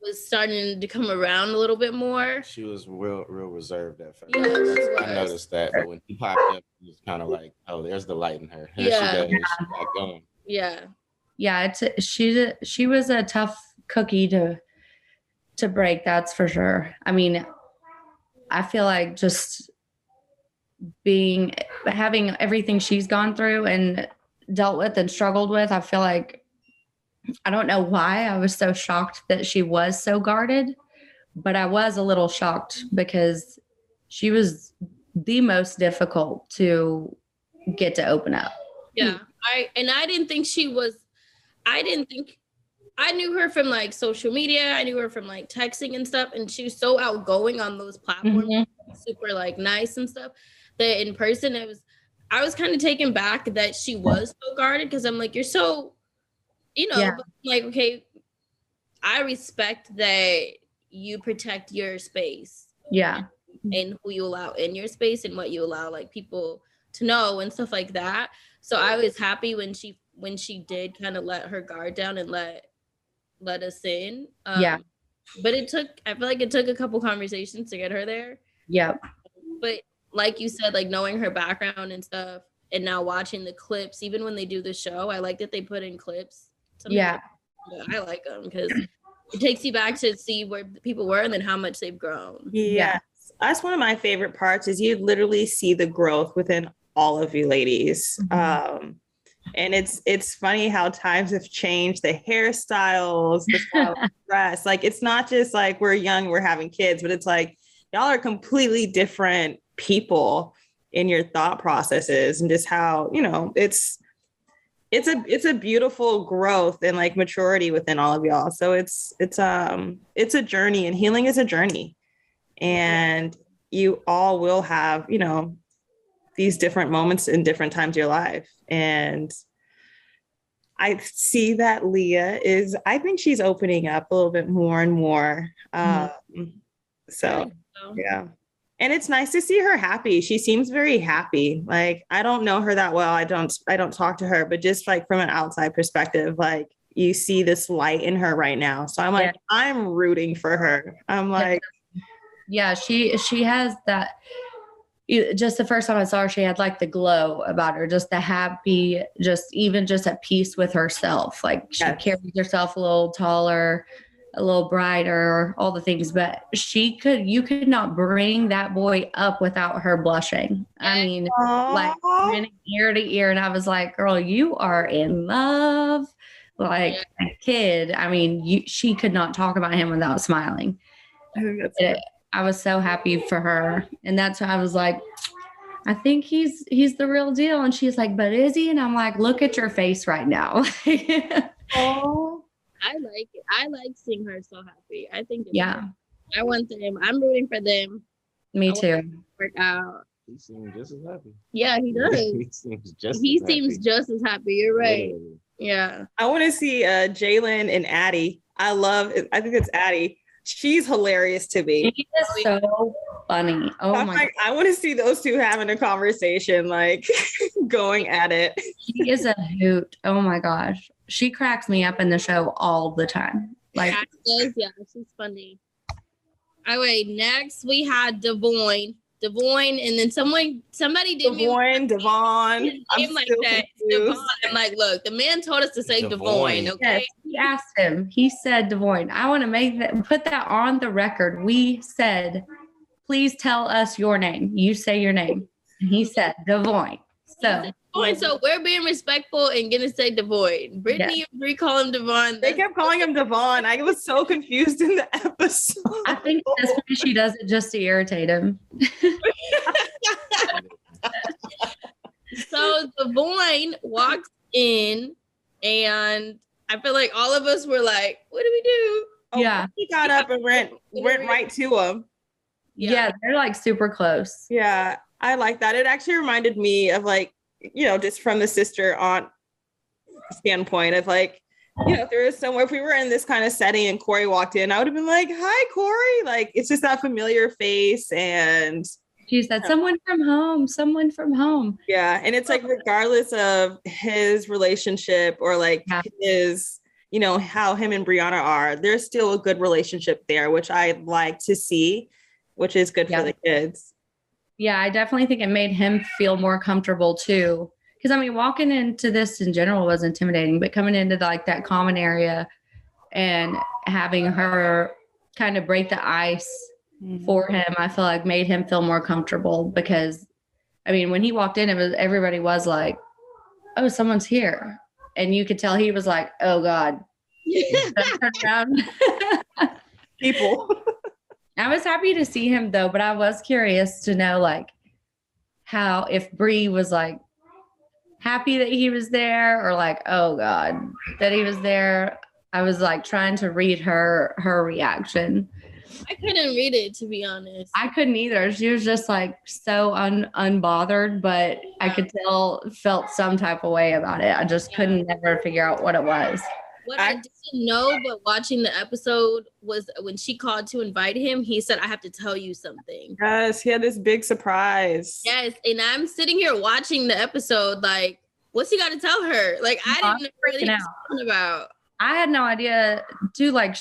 was starting to come around a little bit more. She was real reserved at first. Yeah, I noticed that, but when he popped up, it was kind of like, oh, there's the light in her. Here she goes. She's back going. Yeah, she was a tough cookie to break, that's for sure. I mean, I feel like just having everything she's gone through and dealt with and struggled with, I feel like, I don't know why I was so shocked that she was so guarded, but I was a little shocked because she was the most difficult to get to open up. Yeah. I didn't think she was, I knew her from like social media. I knew her from like texting and stuff. And she was so outgoing on those platforms, super like nice and stuff, that in person, I was kind of taken back that she was so guarded. Cause I'm like, you're so, but like, okay, I respect that you protect your space. Yeah. And who you allow in your space and what you allow like people to know and stuff like that. So I was happy when she did kind of let her guard down and let us in. But I feel like it took a couple conversations to get her there. Yeah. But like you said, like knowing her background and stuff, and now watching the clips, even when they do the show, I like that they put in clips. I like them because it takes you back to see where people were and then how much they've grown. Yes. That's one of my favorite parts, is you literally see the growth within all of you ladies. And it's funny how times have changed, the hairstyles, the style of dress. Like, it's not just like we're young, we're having kids, but it's like y'all are completely different people in your thought processes, and just how, it's a beautiful growth and like maturity within all of y'all. So it's a journey, and healing is a journey, and you all will have, these different moments in different times of your life. And I see that Leah I think she's opening up a little bit more and more. So yeah. And it's nice to see her happy. She seems very happy. Like, I don't know her that well. I don't talk to her, but just like from an outside perspective, like you see this light in her right now. So I'm like, I'm rooting for her. I'm like, yeah, she has that. Just the first time I saw her, she had like the glow about her, just the happy, just at peace with herself. Like she carries herself a little taller, a little brighter, all the things, but you could not bring that boy up without her blushing. I mean, like ear to ear. And I was like, girl, you are in love. Like a kid. I mean, she could not talk about him without smiling. I think that's I was so happy for her. And that's why I was like, I think he's the real deal. And she's like, but is he? And I'm like, look at your face right now. Oh, I like it. I like seeing her so happy. I think I want them. I'm rooting for them. Me too. Work out. He seems just as happy. Yeah, he does. he seems just as happy. You're right. Literally. Yeah. I want to see Jalen and Addie. I think it's Addie. She's hilarious to me. She is so funny. Oh my God. I want to see those two having a conversation, like going at it. She is a hoot. Oh my gosh. She cracks me up in the show all the time. Like, yeah, she's funny. All right, next we had Devoyne, and then somebody did Devon. Name like that. Devon. I'm like, look, the man told us to say Devoyne. Okay. Yes, he asked him. He said Devoyne. I want to put that on the record. We said, please tell us your name. You say your name. And he said Devoyne. So we're being respectful and gonna say Devoyne. Brittany and Brie call him Devon. They kept calling him Devon. I was so confused in the episode. I think that's why she does it, just to irritate him. So Devoyne walks in, and I feel like all of us were like, "What do we do?" Yeah, he got up and went right to him. Yeah, they're like super close. Yeah, I like that. It actually reminded me of like, just from the sister aunt standpoint of like, if there was somewhere, if we were in this kind of setting and Corey walked in, I would have been like, hi, Corey. Like, it's just that familiar face. And she said, someone from home. Yeah. And it's like, regardless of his relationship or like his, how him and Brianna are, there's still a good relationship there, which I like to see, which is good for the kids. Yeah, I definitely think it made him feel more comfortable too. Because I mean, walking into this in general was intimidating, but coming into like that common area and having her kind of break the ice for him, I feel like made him feel more comfortable. Because I mean, when he walked in, everybody was like, "Oh, someone's here," and you could tell he was like, "Oh God." Turn around. People. I was happy to see him though, but I was curious to know like if Brie was like happy that he was there or like, oh God, that he was there. I was like trying to read her reaction. I couldn't read it, to be honest. I couldn't either. She was just like so unbothered, but I could felt some type of way about it. I just couldn't never figure out what it was. What I didn't know, but watching the episode, was when she called to invite him, he said, I have to tell you something. Yes, he had this big surprise. Yes, and I'm sitting here watching the episode like, what's he got to tell her? Like, I didn't know what he was talking about. I had no idea, too. Like,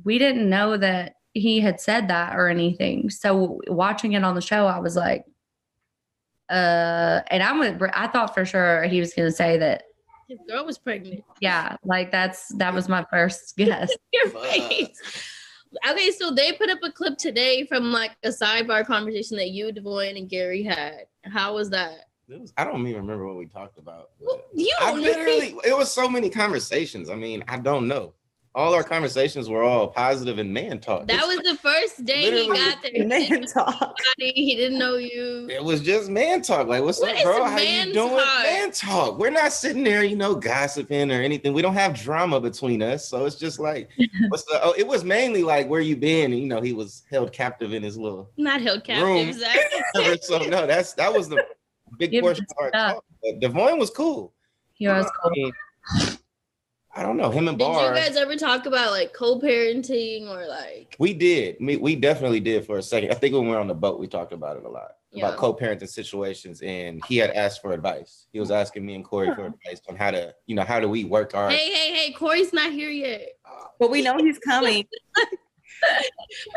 we didn't know that he had said that or anything. So watching it on the show, I was like, and I thought for sure he was going to say that his girl was pregnant. Yeah, like that was my first guess. Your face. Okay, so they put up a clip today from like a sidebar conversation that you, Devoyne, and Gary had. How was that? I don't even remember what we talked about. It was so many conversations. I mean, I don't know. All our conversations were all positive and man talk. That was the first day he got there. Man talk. He didn't know you. It was just man talk. Like, what's up, bro? How you doing? Man talk. We're not sitting there, gossiping or anything. We don't have drama between us. So it's just like, it was mainly like, where you been? And, he was held captive in his little Not held captive, room. exactly. So no, that was the big portion of our talk. But Devoyne was cool. He was cool. I don't know. Him and Bar. Did you guys ever talk about like co-parenting or like? We did. We definitely did for a second. I think when we were on the boat, we talked about it a lot. About co-parenting situations, and he had asked for advice. He was asking me and Corey for advice on how to, how do we work our. Hey, Corey's not here yet. But we know he's coming.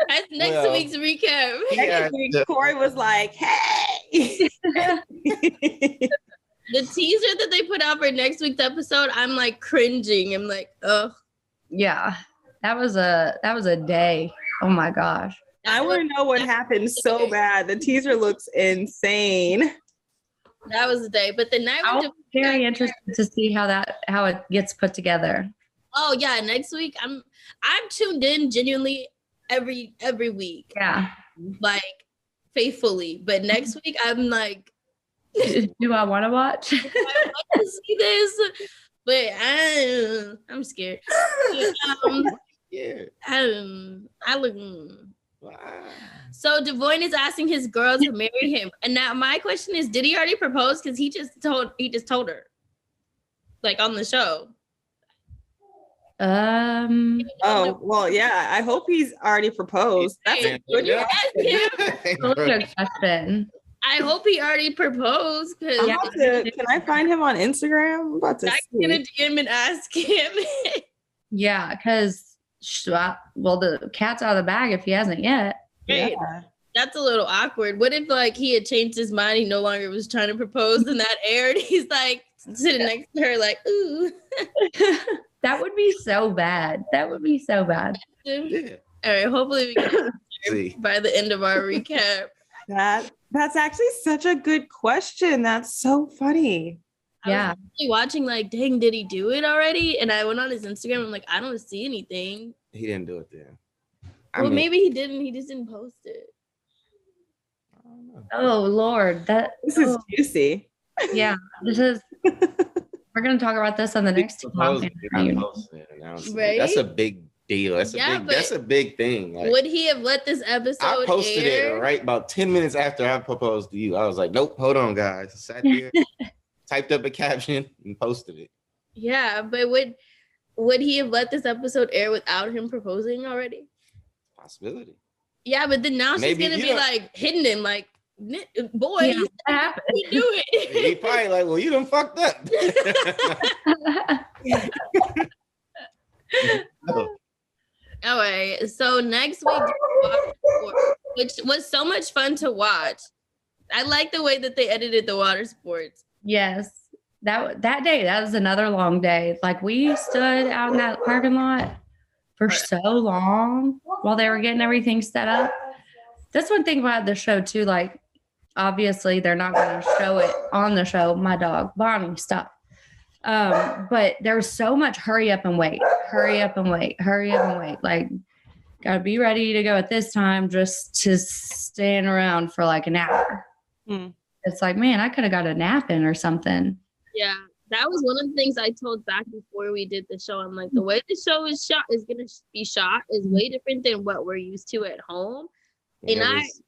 That's next week's recap. Next week, Corey was like, "Hey." The teaser that they put out for next week's episode, I'm like cringing. I'm like, oh. Yeah, that was a day. Oh my gosh. I want to know what happened so bad. The teaser looks insane. That was the day. But the night I was very interested to see how it gets put together. Oh yeah, next week I'm tuned in genuinely every week. Yeah. Like faithfully. But next week I'm like, do I want to watch? I want to see this, but I'm scared. Yeah. I look. Wow. So Devoyne is asking his girl to marry him, and now my question is: did he already propose? Because he just told her, like on the show. Oh well, yeah. I hope he's already proposed. That's a good question. I hope he already proposed. Can I find him on Instagram? I'm about to gonna DM and ask him. Yeah, because the cat's out of the bag if he hasn't yet. Right. Yeah. That's a little awkward. What if like he had changed his mind? He no longer was trying to propose, and that aired. He's like sitting next to her, like, ooh. That would be so bad. That would be so bad. Yeah. All right. Hopefully we can see by the end of our recap. That's actually such a good question. That's so funny. Yeah. I was actually watching like, dang, did he do it already? And I went on his Instagram. I'm like, I don't see anything. He didn't do it then. Maybe he didn't. He just didn't post it. I don't know. Oh Lord, this is juicy. Yeah, this is. We're gonna talk about this on the next Right? That's a big deal. That's a big thing. Like, would he have let this episode I posted air? it right about 10 minutes after I proposed to you. I was like, nope, hold on, guys. I sat there, typed up a caption, and posted it. Yeah, but would he have let this episode air without him proposing already? Possibility. Yeah, but then now she's gonna be like hitting him, like, boy, yeah, that you do it. He probably like, well, you done fucked up. All right, so next week, which was so much fun to watch. I like the way that they edited the water sports. Yes, that day, that was another long day. Like we stood out in that parking lot for so long while they were getting everything set up. That's one thing about the show too. Like, obviously, they're not going to show it on the show. My dog, Bonnie, stop. But there's so much hurry up and wait. Like, gotta be ready to go at this time just to stand around for like an hour. It's like, man, I could have got a nap in or something. Yeah, that was one of the things I told Zach before we did the show. I'm like, the way the show is going to be shot is way different than what we're used to at home. And it was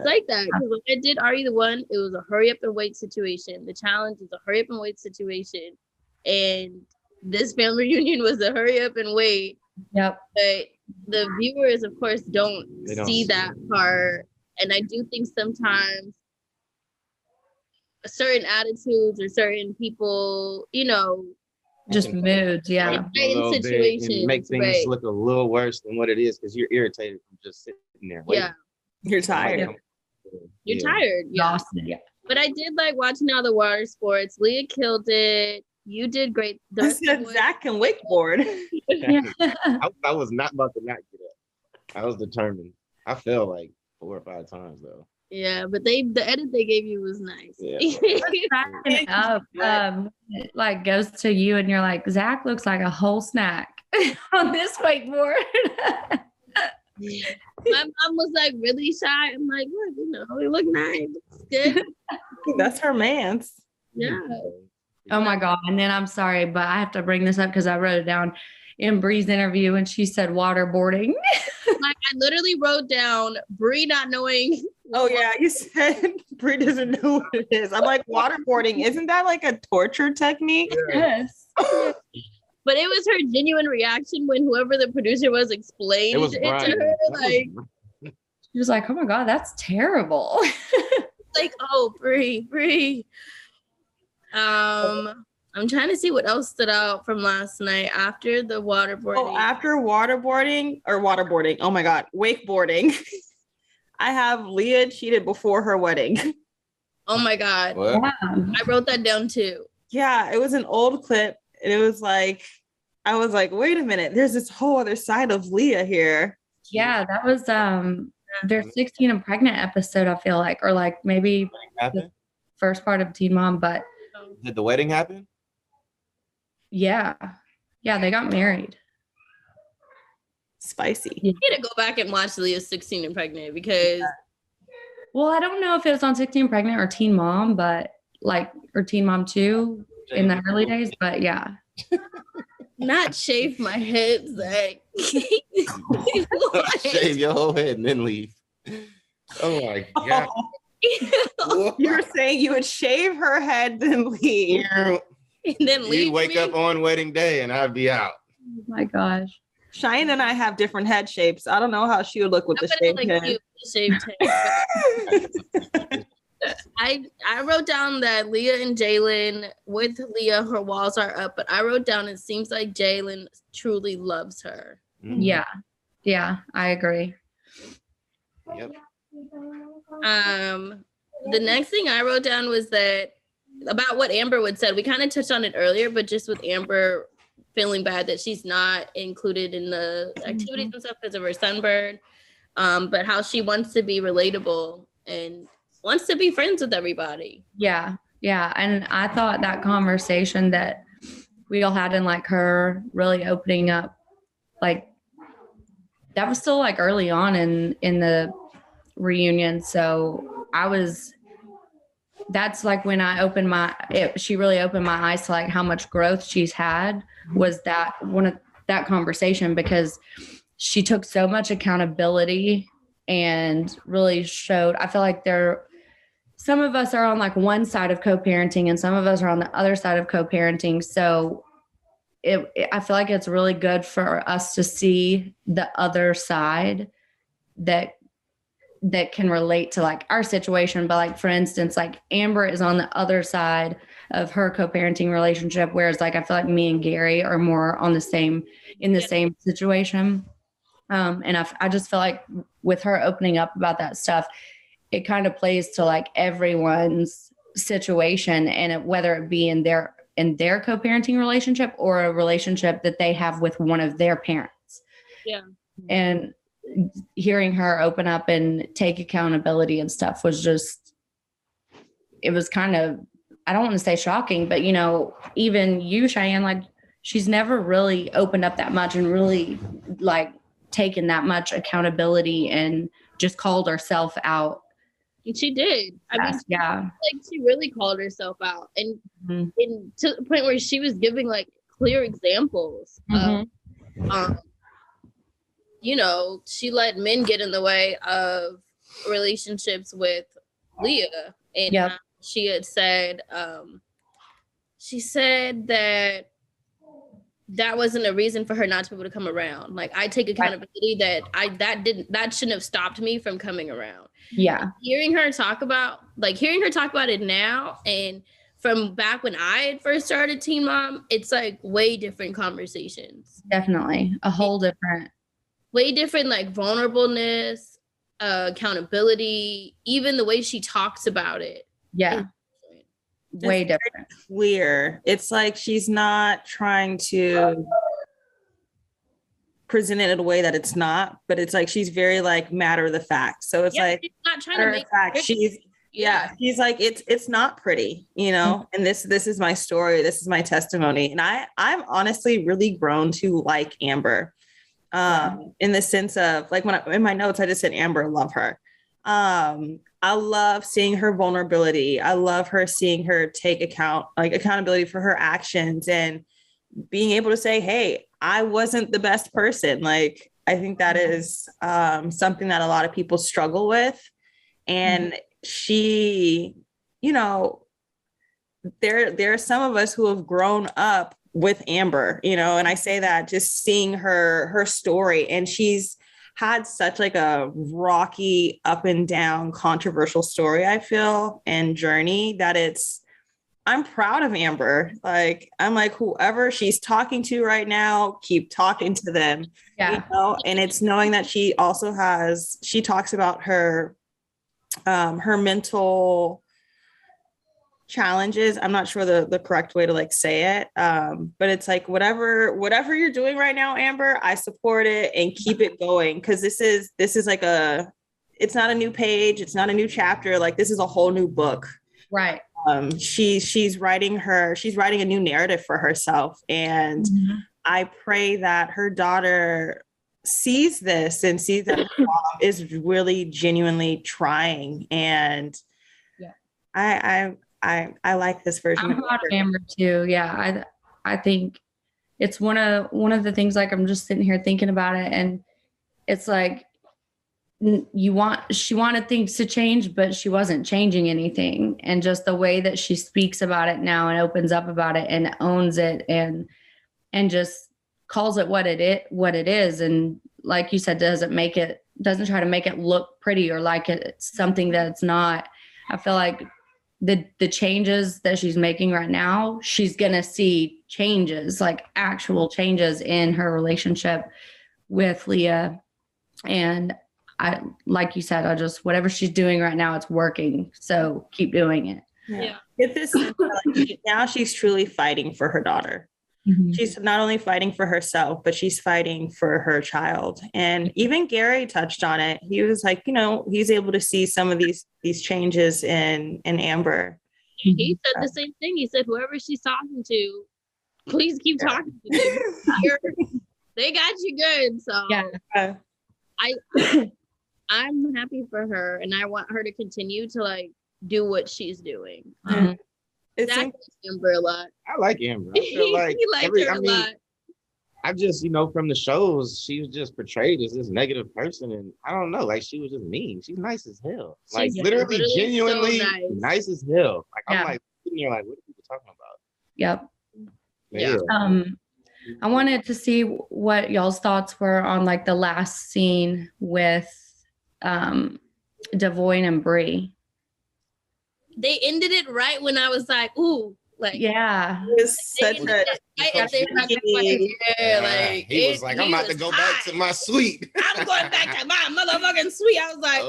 like that. Because when I did Are You the One, it was a hurry up and wait situation. The challenge is a hurry up and wait situation. And this family reunion was a hurry up and wait. Yep. But the viewers, of course, don't see that part. And I do think sometimes certain attitudes or certain people, just moods, yeah. Situations make things look a little worse than what it is because you're irritated from just sitting there waiting. Yeah, you're tired. You're tired. Yeah. But I did like watching all the water sports. Leah killed it. You did great. I said Zach can wakeboard. I was not about to not get up. I was determined. I fell like 4 or 5 times though. Yeah, but the edit they gave you was nice. Yeah. Like goes to you and you're like, Zach looks like a whole snack on this wakeboard. My mom was like really shy. I'm like, look, he look nice. Good. That's her man's. Yeah. Oh my God. And then I'm sorry, but I have to bring this up because I wrote it down in Brie's interview and she said waterboarding. Like I literally wrote down Brie not knowing. Oh yeah, you said Brie doesn't know what it is. I'm like, waterboarding, isn't that like a torture technique? Yes. But it was her genuine reaction when whoever the producer was explained it to her. Like, she was like, "Oh my God, that's terrible." Like, oh, Brie. I'm trying to see what else stood out from last night after the waterboarding. Oh, after waterboarding. Oh my God, wakeboarding. I have Leah cheated before her wedding. Oh my God. What? I wrote that down too. Yeah, it was an old clip. And it was like, I was like, wait a minute, there's this whole other side of Leah here. Yeah, that was their 16 and pregnant episode, I feel like, or like maybe the first part of Teen Mom, but did the wedding happen? Yeah, they got married. Spicy. You need to go back and watch Leah's 16 and pregnant because well, I don't know if it was on 16 and pregnant or Teen Mom, but like, or Teen Mom 2 in the early days, but yeah. Not shave my head, Zach. Shave your whole head and then leave. Oh my God. You're saying you would shave her head then leave. And then leave. You wake up on wedding day and I'd be out. Oh my gosh. Cheyenne and I have different head shapes. I don't know how she would look with the shaved head. I wrote down that Leah and Jalen, with Leah, her walls are up, but I wrote down it seems like Jalen truly loves her. Yeah, I agree. Yep. The next thing I wrote down was that about what Amber would said. We kind of touched on it earlier, but just with Amber feeling bad that she's not included in the activities and stuff because of her sunburn, but how she wants to be relatable and wants to be friends with everybody. Yeah. And I thought that conversation that we all had in like her really opening up, like that was still like early on in the reunion. So that's like when I she really opened my eyes to like how much growth she's had, was that one of that conversation, because she took so much accountability and really showed, I feel like some of us are on like one side of co-parenting and some of us are on the other side of co-parenting. So I feel like it's really good for us to see the other side that can relate to like our situation. But like, for instance, like Amber is on the other side of her co-parenting relationship, whereas like I feel like me and Gary are more on the same situation. And I just feel like with her opening up about that stuff, it kind of plays to like everyone's situation, and whether it be in their co-parenting relationship or a relationship that they have with one of their parents. Yeah. And hearing her open up and take accountability and stuff was just, it was kind of, I don't want to say shocking, but even you, Cheyenne, like she's never really opened up that much and really like taken that much accountability and just called herself out. And she did. I mean, she really called herself out, and to the point where she was giving like clear examples of, she let men get in the way of relationships with Leah, and she had said, she said that wasn't a reason for her not to be able to come around. Like, I take accountability that shouldn't have stopped me from coming around. Yeah. And hearing her talk about it now, and from back when I had first started Teen Mom, it's like way different conversations. Definitely. A whole different. Way different, like vulnerableness, accountability, even the way she talks about it. Yeah. Way different. Clear. It's like she's not trying to present it in a way that it's not, but it's like she's very like matter of the fact. So it's like she's not trying to make fact. She's like it's not pretty, and this is my story, this is my testimony. And I'm honestly really grown to like Amber, in the sense of like when in my notes I just said Amber, love her. I love seeing her vulnerability. I love seeing her take accountability for her actions and being able to say, hey, I wasn't the best person. Like, I think that is something that a lot of people struggle with. And she, there are some of us who have grown up with Amber, you know, and I say that just seeing her story, and she's had such like a rocky up and down controversial story, I feel, and journey that I'm proud of Amber. Like, I'm like, whoever she's talking to right now, keep talking to them. Yeah. You know? And it's knowing that she talks about her mental challenges. I'm not sure the correct way to like say it. But it's like, whatever you're doing right now, Amber, I support it and keep it going. Cause this is like it's not a new page. It's not a new chapter. Like, this is a whole new book. Right. She's writing a new narrative for herself. And I pray that her daughter sees this and sees that her mom is really genuinely trying. And I like this version. I'm proud of Amber too. Yeah. I think it's one of the things, like, I'm just sitting here thinking about it, and it's like, she wanted things to change, but she wasn't changing anything. And just the way that she speaks about it now and opens up about it and owns it and just calls it what it is. And like you said, doesn't try to make it look pretty or like it's something that it's not. I feel like the changes that she's making right now, she's going to see changes, like actual changes in her relationship with Leah. And I, like you said, whatever she's doing right now, it's working. So keep doing it. Yeah. Get this. Now she's truly fighting for her daughter. Mm-hmm. She's not only fighting for herself, but she's fighting for her child. And even Gary touched on it. He was like, you know, he's able to see some of these changes in Amber. He said the same thing. He said, whoever she's talking to, please keep talking to them. They got you good. So yeah. I'm happy for her, and I want her to continue to like do what she's doing. It's Amber a lot. I like Amber. I feel like he liked her a lot. I just, you know, from the shows, she was just portrayed as this negative person, and I don't know, like, she was just mean. She's nice as hell. Like, literally genuinely so nice as hell. Like, I'm like sitting there like, what are people talking about? Yep. Yeah. I wanted to see what y'all's thoughts were on like the last scene with Devoin and Brie. They ended it right when I was like, ooh, like, yeah, it was such a he was like, I'm about to go back to my suite. I'm going back to my motherfucking suite. I was like,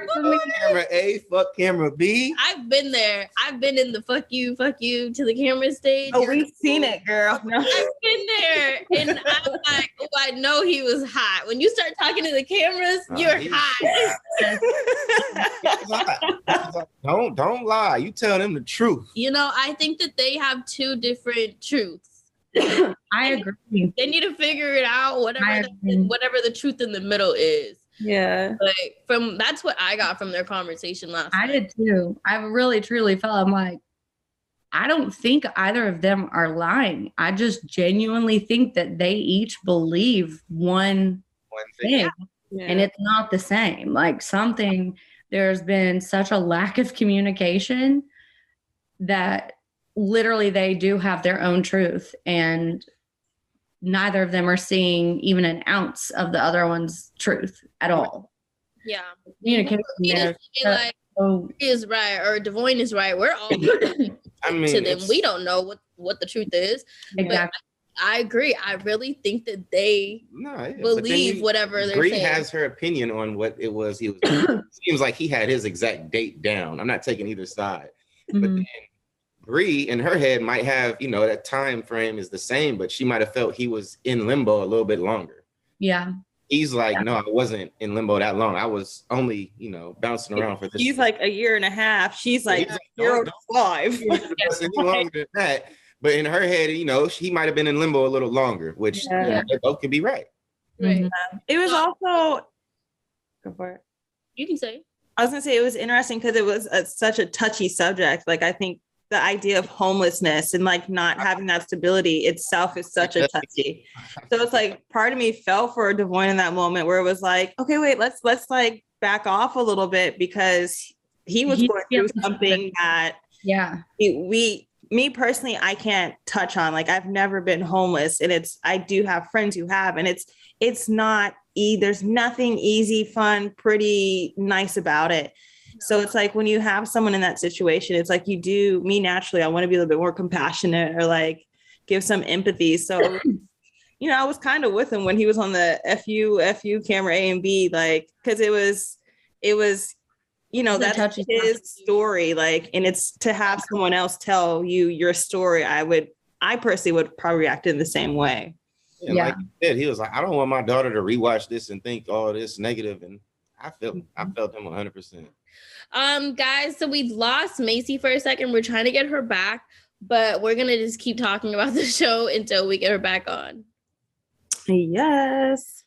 fuck camera A, fuck camera B. I've been there. I've been in the fuck you to the camera stage. Oh, we've seen it, girl. No. I've been there, and I'm like, oh, I know he was hot. When you start talking to the cameras, you're hot. Don't lie. You tell them the truth. You know, I think that they have two different truths. I agree. They need to figure it out, whatever the truth in the middle is. Yeah. Like that's what I got from their conversation last night. I did too. I really truly felt, I'm like, I don't think either of them are lying. I just genuinely think that they each believe one thing. Yeah. And it's not the same. Like there's been such a lack of communication that literally they do have their own truth, and neither of them are seeing even an ounce of the other one's truth at all. Yeah. Communication like is right or Devoin is right. We're all I mean, to them. We don't know what the truth is. Exactly. I agree. I really think that they believe whatever they're Brie saying. Has her opinion on what it was he was seems like he had his exact date down. I'm not taking either side. Mm-hmm. But then Brie in her head might have, you know, that time frame is the same, but she might have felt he was in limbo a little bit longer. Yeah. He's like, no, I wasn't in limbo that long. I was only, you know, bouncing around for this. He's like a year and a half. She's like 0 to 5. Any longer than that. But in her head, you know, he might have been in limbo a little longer, which they both can be right. Right. Mm-hmm. It was also, go for it. You can say. I was gonna say it was interesting because it was such a touchy subject. Like, I think the idea of homelessness and like not having that stability itself is such a touchy. So it's like part of me fell for Devoin in that moment where it was like, okay, wait, let's like back off a little bit, because he was going through something that me personally, I can't touch on, like, I've never been homeless, and I do have friends who have, and it's not there's nothing easy, fun, pretty, nice about it. So it's like when you have someone in that situation, it's like me naturally, I want to be a little bit more compassionate or like give some empathy. So, I was kind of with him when he was on the FU camera A and B, like, because it was, that's his story. Like, and it's to have someone else tell you your story. I personally would probably react in the same way. And like you said, he was like, I don't want my daughter to rewatch this and think all this negative. And I felt him 100%. Guys, so we've lost Maci for a second. We're trying to get her back, but we're gonna just keep talking about the show until we get her back on. Yes.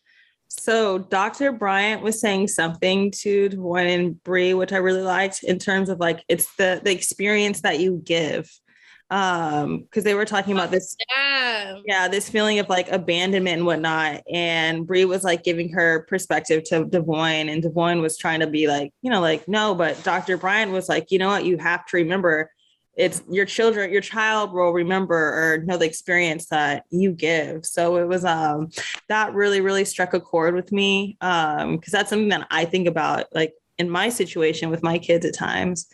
So Dr. Bryant was saying something to Dwayne and Brie, which I really liked, in terms of like, it's the experience that you give. Because they were talking about this, this feeling of like abandonment and whatnot. And Brie was like giving her perspective to Dwayne, and Dwayne was trying to be like, like, no, but Dr. Bryant was like, you know what, you have to remember, it's your child will remember or know the experience that you give. So it was that really, really struck a chord with me. Because that's something that I think about, like in my situation with my kids at times,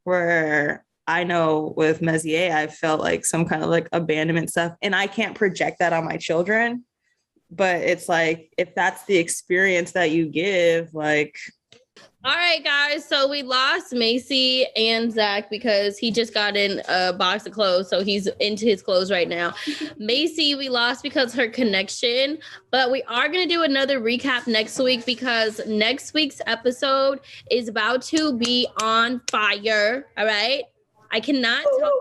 where I know with Messier, I felt like some kind of like abandonment stuff, and I can't project that on my children, but it's like, if that's the experience that you give, like. All right, guys. So we lost Maci and Zach because he just got in a box of clothes. So he's into his clothes right now. Maci, we lost because her connection, but we are going to do another recap next week because next week's episode is about to be on fire. All right. I cannot talk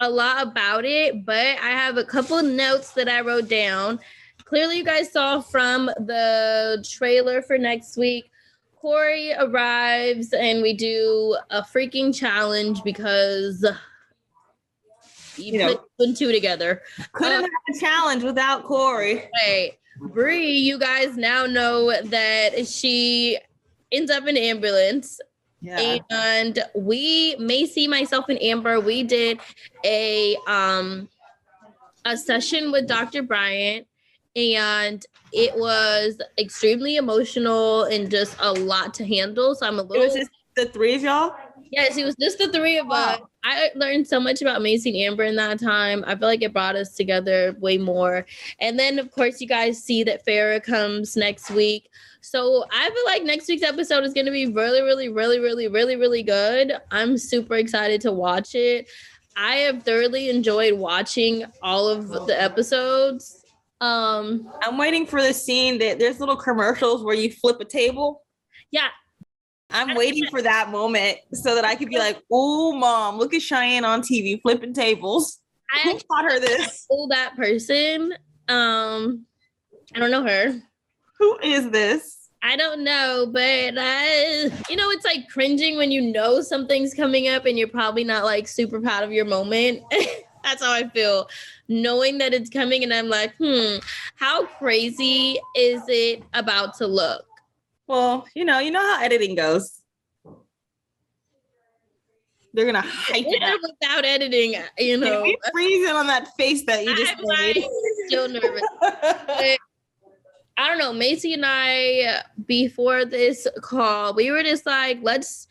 a lot about it, but I have a couple of notes that I wrote down. Clearly, you guys saw from the trailer for next week, Corey arrives and we do a freaking challenge because you put two and two together. Couldn't have a challenge without Corey. Right. Brie, you guys now know that she ends up in an ambulance. Yeah. And Maci, myself, and Amber, we did a session with Dr. Bryant, and it was extremely emotional and just a lot to handle. So I'm a little. It was just the three of y'all? Yes, it was just the three of us. I learned so much about Maci and Amber in that time. I feel like it brought us together way more. And then, of course, you guys see that Farrah comes next week. So I feel like next week's episode is going to be really, really, really, really, really, really good. I'm super excited to watch it. I have thoroughly enjoyed watching all of the episodes. I'm waiting for the scene that there's little commercials where you flip a table. Yeah. I'm waiting for that moment so that I could be like, oh, Mom, look at Cheyenne on TV flipping tables. Who taught her this? That person. I don't know her. Who is this? I don't know, but it's like cringing when you know something's coming up and you're probably not like super proud of your moment. That's how I feel, knowing that it's coming, and I'm like, how crazy is it about to look? Well, you know how editing goes. They're gonna hype it up without editing. Can we freeze it on that face that you just made? Still nervous. But I don't know. Maci and I, before this call, we were just like, let's,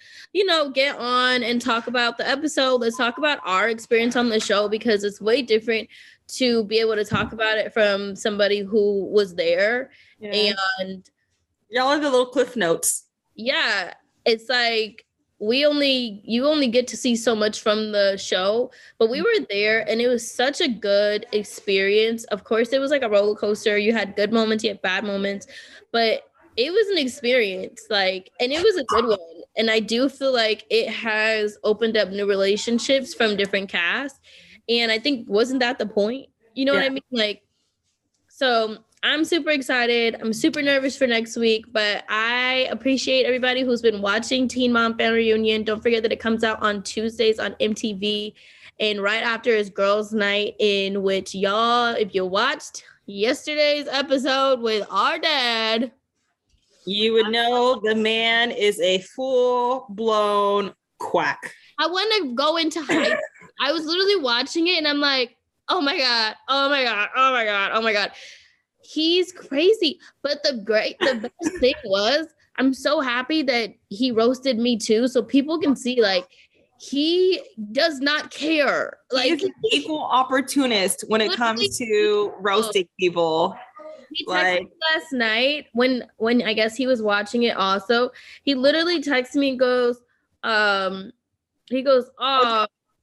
get on and talk about the episode. Let's talk about our experience on the show, because it's way different to be able to talk about it from somebody who was there. Yeah. And y'all are the little cliff notes. Yeah. It's like, you only get to see so much from the show, but we were there and it was such a good experience. Of course, it was like a roller coaster. You had good moments, you had bad moments, but it was an experience, and it was a good one. And I do feel like it has opened up new relationships from different casts. And I think, wasn't that the point? You know what I mean? So I'm super excited. I'm super nervous for next week, but I appreciate everybody who's been watching Teen Mom Family Reunion. Don't forget that it comes out on Tuesdays on MTV. And right after is Girls Night, in which y'all, if you watched yesterday's episode with our dad, you would know the man is a full-blown quack. I want to go into I was literally watching it and I'm like, oh my God, oh my God, oh my God, oh my God. He's crazy. But the best thing was, I'm so happy that he roasted me too. So people can see like, he does not care. Like he's an equal opportunist when it comes to roasting people. He texted me last night when I guess he was watching it also. He literally texted me and goes, oh,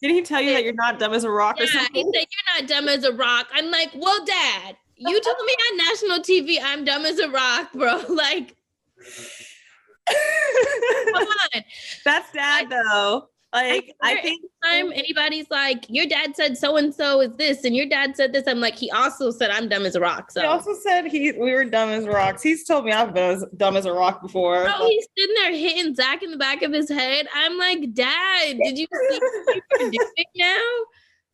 did he tell you that you're not dumb as a rock or something? He said, you're not dumb as a rock. I'm like, well, Dad, you told me on national TV I'm dumb as a rock, bro. Like, come on. That's Dad, though. Like, I think anytime anybody's like, your dad said so-and-so is this, and your dad said this, I'm like, he also said I'm dumb as a rock. So he also said we were dumb as rocks. He's told me I've been dumb as a rock before. Bro, he's sitting there hitting Zach in the back of his head. I'm like, Dad, did you see what you're doing now?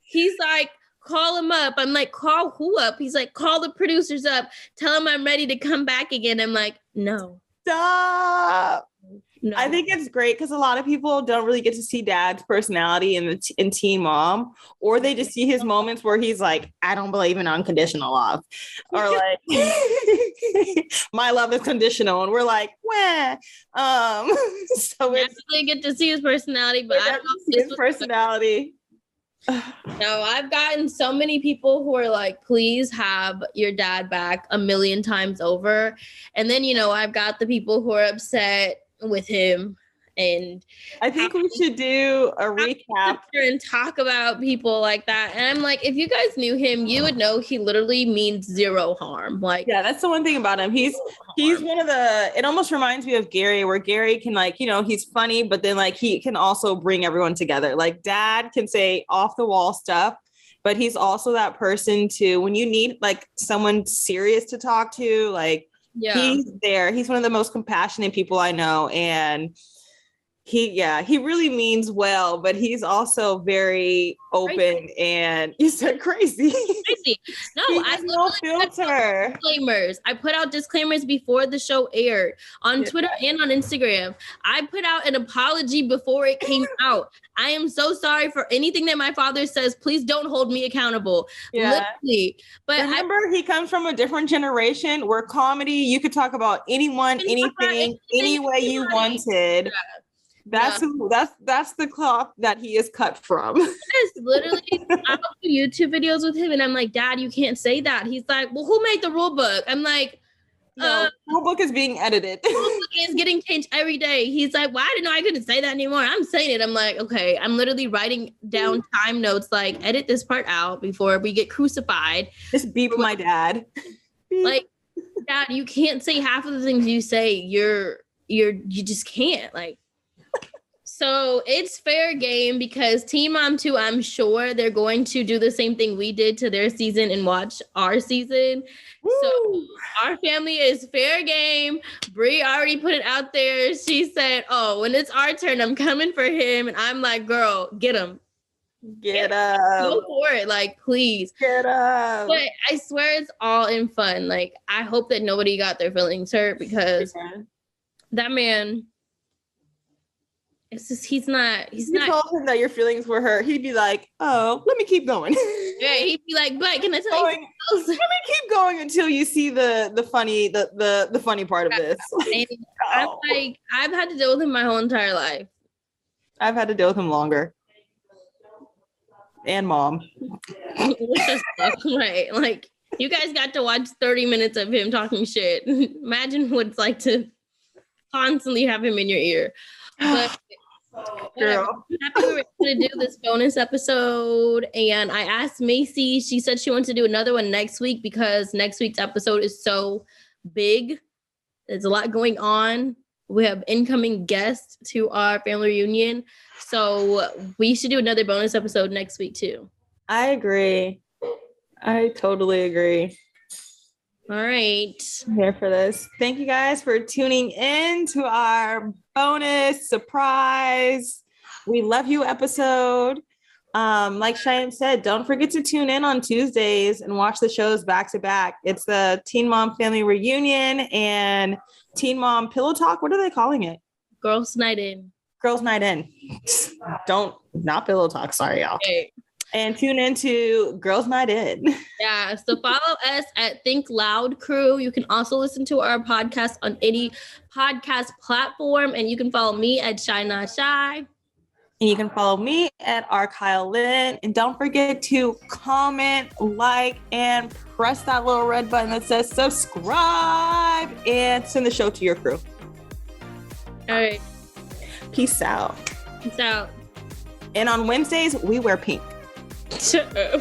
He's like, call him up. I'm like, call who up? He's like, call the producers up. Tell him I'm ready to come back again. I'm like, no. Stop. No. I think it's great because a lot of people don't really get to see Dad's personality in Teen Mom, or they just see his moments where he's like, I don't believe in unconditional love, or like, my love is conditional, and we're like, wah. So it's really get to see his personality, but I don't know if his personality. No, I've gotten so many people who are like, please have your dad back a million times over, and then I've got the people who are upset with him, and I think we should do a recap and talk about people like that. And I'm like, if you guys knew him, you would know he literally means zero harm. Like, yeah, that's the one thing about him. He's one of it almost reminds me of Gary, where Gary can he's funny, but then like he can also bring everyone together. Like Dad can say off the wall stuff, but he's also that person too when you need like someone serious to talk to, like. Yeah. He's there. He's one of the most compassionate people I know. And he really means well, but he's also very open crazy. And you said crazy. Crazy. No, I no filter. Disclaimers. I put out disclaimers before the show aired on Twitter and on Instagram. I put out an apology before it came out. I am so sorry for anything that my father says. Please don't hold me accountable. Yeah. Literally. But remember, he comes from a different generation where comedy, you could talk about anyone, anything, any way you wanted. Yeah. That's the cloth that he is cut from. Yes, literally. I do YouTube videos with him and I'm like, Dad, you can't say that. He's like, well, who made the rule book? I'm like, no, rule book is being edited. Rule book is getting changed every day. He's like, well, I didn't know I couldn't say that anymore. I'm saying it. I'm like, okay, I'm literally writing down time notes, like edit this part out before we get crucified. Just beep my dad. Like, Dad, you can't say half of the things you say. You just can't. Like, so it's fair game because Teen Mom 2, I'm sure they're going to do the same thing we did to their season and watch our season. Woo! So our family is fair game. Brie already put it out there. She said, oh, when it's our turn, I'm coming for him. And I'm like, girl, get him. Get up. Go for it. Like, please. Get up. But I swear it's all in fun. Like, I hope that nobody got their feelings hurt because that man... It's just he's not. You told him that your feelings were hurt. He'd be like, "Oh, let me keep going." Yeah, he'd be like, "But can I tell you?" Let me keep going until you see the funny part of this. I'm like, I've had to deal with him my whole entire life. I've had to deal with him longer. And Mom. Right, like you guys got to watch 30 minutes of him talking shit. Imagine what it's like to constantly have him in your ear. But girl, I'm happy we were able to do this bonus episode. And I asked Maci, she said she wants to do another one next week because next week's episode is so big. There's a lot going on. We have incoming guests to our family reunion. So we should do another bonus episode next week too. I agree. I totally agree. All right. I'm here for this. Thank you guys for tuning in to our bonus surprise. We love you episode. Like Cheyenne said, don't forget to tune in on Tuesdays and watch the shows back to back. It's the Teen Mom Family Reunion and Teen Mom Pillow Talk. What are they calling it? Girls Night In. Girls Night In. not Pillow Talk. Sorry, y'all. Okay. And tune into Girls Night In. Yeah. So follow us at Think Loud Crew. You can also listen to our podcast on any podcast platform. And you can follow me at Shanan Shy. And you can follow me at RKyleLynn. And don't forget to comment, like, and press that little red button that says subscribe and send the show to your crew. All right. Peace out. Peace out. And on Wednesdays, we wear pink. Shut up.